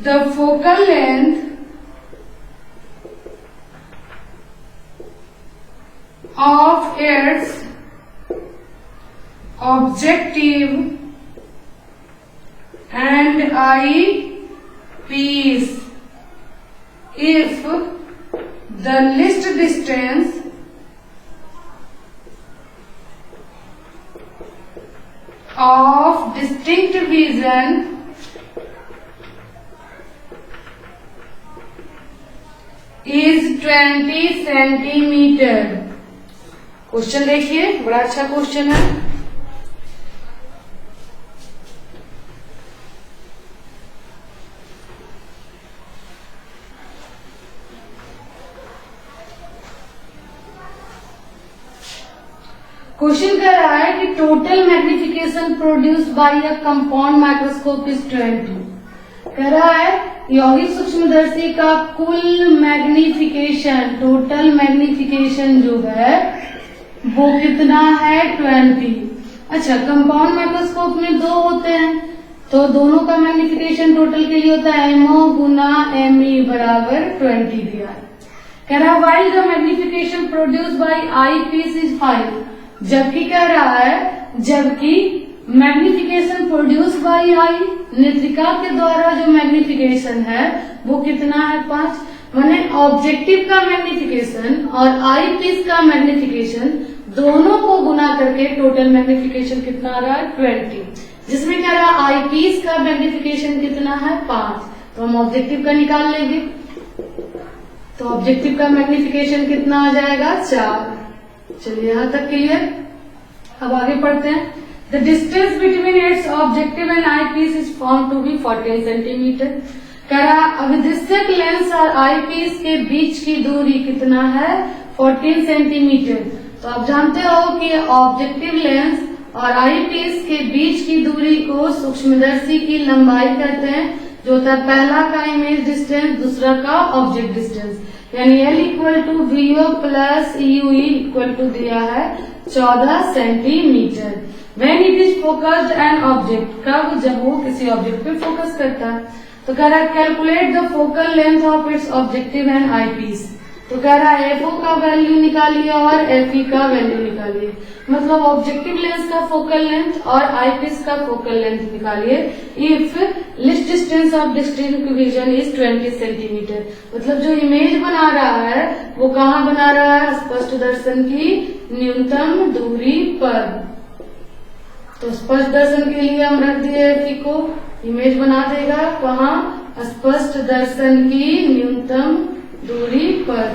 the focal length of its objective and eyepiece if the least distance of distinct vision is 20 centimeter. Question देखिए, बड़ा अच्छा question है। Question कह रहा है कि total magnification produced bye a compound microscope is 20। कह रहा है यौगिक सूक्ष्मदर्शी का कुल मैग्निफिकेशन, टोटल मैग्निफिकेशन जो है वो कितना है 20। अच्छा, कंपाउंड माइक्रोस्कोप में दो होते हैं तो दोनों का मैग्निफिकेशन टोटल के लिए होता है MO गुना ME बराबर 20 दिया है। कह रहा है while the magnification produced by eyepiece is 5, जबकि कह रहा है जबकि मैग्निफिकेशन प्रोड्यूस बाय आई, नेत्रिका के द्वारा जो मैग्निफिकेशन है वो कितना है 5। माने ऑब्जेक्टिव का मैग्निफिकेशन और आई पीस का मैग्निफिकेशन दोनों को गुना करके टोटल मैग्निफिकेशन कितना आ रहा है 20, जिसमें कह रहा है आई पीस का मैग्निफिकेशन कितना है 5। तो हम ऑब्जेक्टिव का निकाल लेंगे, तो ऑब्जेक्टिव का मैग्निफिकेशन कितना आ जाएगा 4। चलिए यहां तक क्लियर। अब आगे पढ़ते हैं। The distance between its objective and eyepiece is found to be 14 centimetre. कह रहा अभिदृश्यक लेंस और आई पीस के बीच की दूरी कितना है 14 सेंटीमीटर। तो आप जानते हो कि ऑब्जेक्टिव लेंस और आई पीस के बीच की दूरी को सूक्ष्मदर्शी की लंबाई कहते हैं, जो होता है पहला का इमेज डिस्टेंस, दूसरा का ऑब्जेक्ट डिस्टेंस। यानी L equal to VO plus UE equal to दिया है 14 centimetre. When it is focused an object, कब, जब वो किसी ऑब्जेक्ट पे फोकस करता है। तो कह रहा है calculate the focal length of its objective and eyepiece. तो कह रहा है FO का वैल्यू निकालिए और FE का वैल्यू निकालिए, मतलब ऑब्जेक्टिव लेंस का फोकल लेंथ और आई पीस का फोकल लेंथ निकालिए if list distance of distinct vision is 20 centimetre. मतलब जो इमेज बना रहा है वो कहाँ बना रहा है, स्पष्ट दर्शन की न्यूनतम दूरी पर। तो स्पष्ट दर्शन के लिए हम रख दिए FE को, इमेज बना देगा कहाँ, स्पष्ट दर्शन की न्यूनतम दूरी पर।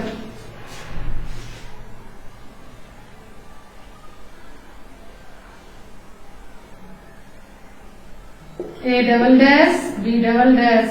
A double dash B double dash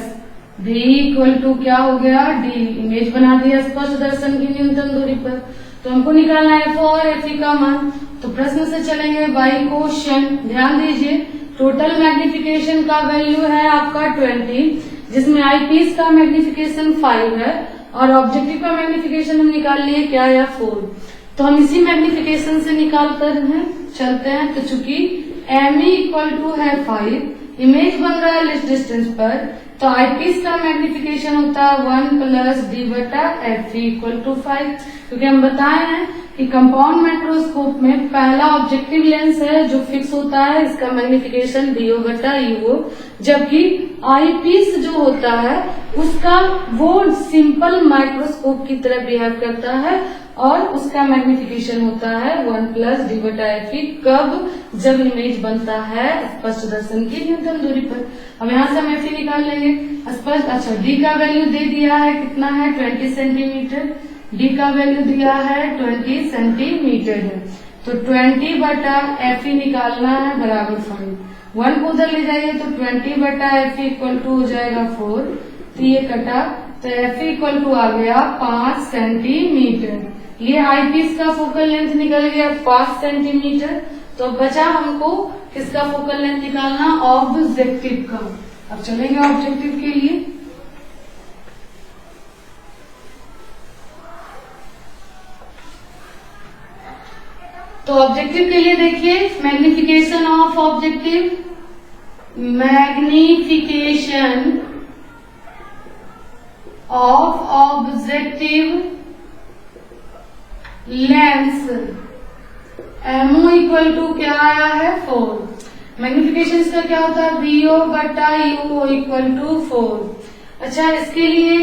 B equal to क्या हो गया D, इमेज बना दिया स्पष्ट दर्शन की न्यूनतम दूरी पर। तो हमको निकालना है FO और FE का मान। तो प्रश्न से चलेंगे बाय क्वेश्चन। ध्यान दीजिए टोटल मैग्निफिकेशन का वैल्यू है आपका 20, जिसमें आई पीस का मैग्निफिकेशन 5 है और ऑब्जेक्टिव का मैग्निफिकेशन हम निकाल लिए क्या या 4। तो हम इसी मैग्निफिकेशन से निकाल कर चलते हैं। तो चूंकि एम इक्वल टू है 5, इमेज बन रहा है लेस डिस्टेंस पर, तो आई पीस का मैग्निफिकेशन होता है 1 प्लस डी बटा एफ इक्वल टू 5। क्योंकि हम बताए हैं कि कंपाउंड माइक्रोस्कोप में पहला ऑब्जेक्टिव लेंस है जो फिक्स होता है, इसका मैग्निफिकेशन डीओ बटा यूओ, जबकि आई पीस जो होता है उसका वो सिंपल माइक्रोस्कोप की तरह बिहेव करता है और उसका मैग्निफिकेशन होता है 1 प्लस डी बटा एफ। कब? जब इमेज बनता है स्पष्ट दर्शन की न्यूनतम दूरी पर। अब यहाँ से हम एफ निकाल लेंगे स्पष्ट। अच्छा, डी का वैल्यू दे दिया है, कितना है 20 सेंटीमीटर। डी का वैल्यू दिया है 20 सेंटीमीटर है, तो 20 बटा एफ निकालना है बराबर 5। 1 को उधर ले जाइए तो 20 बटा एफ इक्वल टू हो जाएगा 4, तो ये कटा, तो एफ इक्वल टू आ गया 5 सेंटीमीटर। ये आई पीस का फोकल लेंथ निकल गया 5 सेंटीमीटर। तो बचा हमको किसका फोकल लेंथ निकालना? ऑब्जेक्टिव का। अब चलेंगे ऑब्जेक्टिव के लिए। तो ऑब्जेक्टिव के लिए देखिए, magnification of objective, magnification of objective lens MO equal to क्या आया है 4। मैग्निफिकेशन का क्या होता है? वीओ बटा यूओ इक्वल टू 4। अच्छा, इसके लिए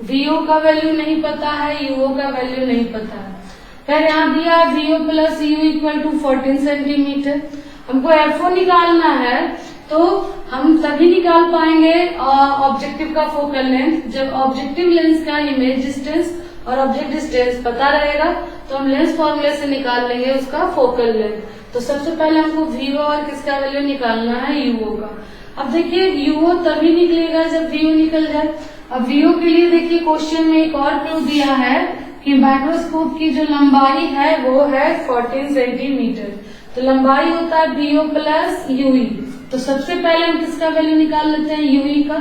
वीओ का वैल्यू नहीं पता है, यूओ का वैल्यू नहीं पता है। फिर यहाँ दिया है VO plus U equal to 14 centimetre. हमको एफओ निकालना है, तो हम तभी निकाल पाएंगे ऑब्जेक्टिव का फोकल लेंथ जब ऑब्जेक्टिव लेंस का इमेज डिस्टेंस और ऑब्जेक्ट डिस्टेंस पता रहेगा, तो हम लेंस फॉर्मूले से निकाल लेंगे उसका फोकल लेंथ। तो सबसे पहले हमको वीओ और किसका वैल्यू निकालना है? यूओ का। अब देखिए यूओ तभी निकलेगा जब वीओ निकल जाए। अब वीओ के लिए देखिए क्वेश्चन में एक और क्लू दिया है कि माइक्रोस्कोप की जो लंबाई है वो है 14 सेंटीमीटर। तो लंबाई होता है वीओ प्लस यूई। तो सबसे पहले हम किसका वैल्यू निकाल लेते हैं? यूई का।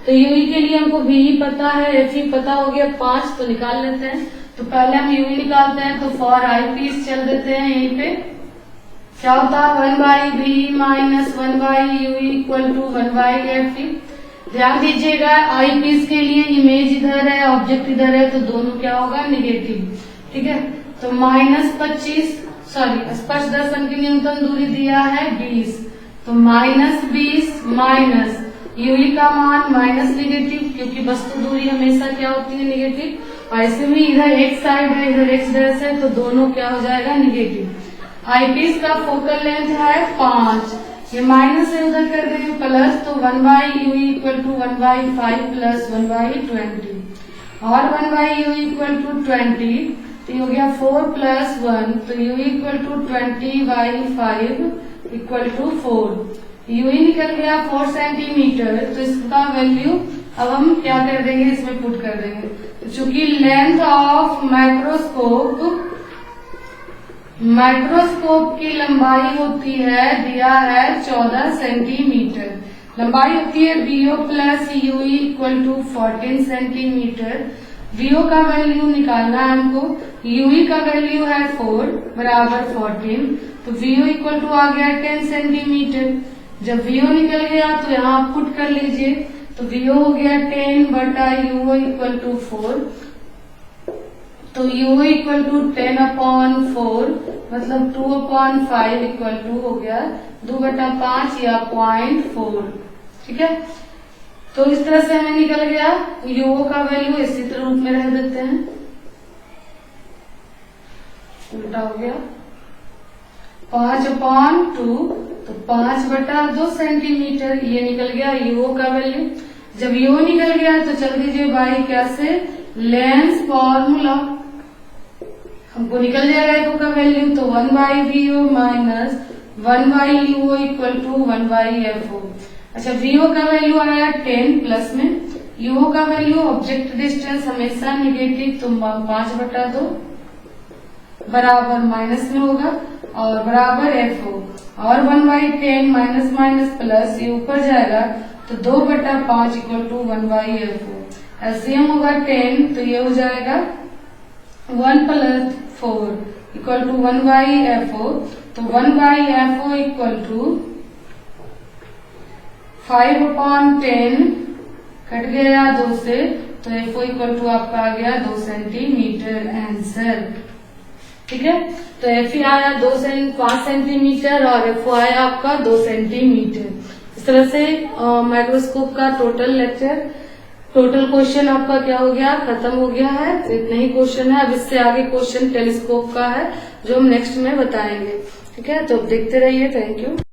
तो यूई के लिए हमको वी पता है, एफ पता हो गया 5, तो निकाल लेते हैं। तो पहले हम यूई निकालते हैं, तो फॉर आई पीस चल देते हैं। यहीं पे क्या होता है 1 by V minus 1 by UE equal to 1 by F. ध्यान दीजिएगा आई पीस के लिए इमेज इधर है, ऑब्जेक्ट इधर है, तो दोनों क्या होगा? निगेटिव। ठीक है, तो -25 स्पर्श दर्शन की न्यूनतम दूरी दिया है 20, तो -20 माइनस यूई का मान माइनस निगेटिव, क्योंकि वस्तु दूरी हमेशा क्या होती है? निगेटिव। और ऐसे भी इधर एक साइड है, इधर एक्स डैश है, तो दोनों क्या हो जाएगा? निगेटिव। आई पीस का फोकल लेंथ है 5, ये माइनस से उधर कर देंगे प्लस, तो 1 by U equal to 1 by 5 plus 1 by 20 और 1 बाई यू इक्वल टू 20, तो ये हो गया 4 प्लस 1, तो U equal to 20 by 5 equal to 4। U निकल गया 4 सेंटीमीटर, तो इसका वैल्यू अब हम क्या कर देंगे? इसमें पुट कर देंगे। तो चूंकि लेंथ ऑफ माइक्रोस्कोप की लंबाई होती है, दिया है 14 सेंटीमीटर, लंबाई होती है VO plus U equal to 14 centimetre. VO का वैल्यू निकालना है हमको, यूई का वैल्यू है 4 बराबर 14, तो वीओ इक्वल टू आ गया 10 सेंटीमीटर। जब वीओ निकल गया तो यहाँ पुट कर लीजिए, तो वीओ हो गया 10 बटा यूओ इक्वल टू 4, तो u इक्वल टू 10/4 मतलब 2/5 इक्वल टू हो गया 2/5 या 0.4। ठीक है, तो इस तरह से हमें निकल गया u का वैल्यू। इसी तरह रूप में रह देते हैं, उल्टा हो गया 5/2, तो 5/2 सेंटीमीटर ये निकल गया u का वैल्यू। जब u निकल गया तो चल दीजिए बाई क्या से लेंस फॉर्मूला, हमको निकल जाएगा u का वैल्यू, तो 1 by VO minus 1 by UO equal to 1 by FO. अच्छा, वीओ का वैल्यू आया 10 प्लस में, यूओ का वैल्यू ऑब्जेक्ट डिस्टेंस हमेशा निगेटिव, तो 5/2 बराबर माइनस में होगा और बराबर एफओ, और 1 बाई 10 माइनस माइनस प्लस, ये ऊपर जाएगा तो 2/5 इक्वल टू 1/F4। एलसीएम होगा 10, तो ये हो जाएगा 1 + 4 इक्वल टू 1/F4। तो 1/F4 इक्वल टू 5/10 कट गया 2 से, तो F4 इक्वल टू आपका आ गया 2 सेंटीमीटर आंसर। ठीक है, तो F आया 5 सेंटीमीटर और F आया आपका 2 सेंटीमीटर। इस तरह से माइक्रोस्कोप का टोटल क्वेश्चन आपका क्या हो गया, खत्म हो गया है। इतना ही क्वेश्चन है। अब इससे आगे क्वेश्चन टेलीस्कोप का है जो हम नेक्स्ट में बताएंगे। ठीक है, तो देखते रहिए। Thank you.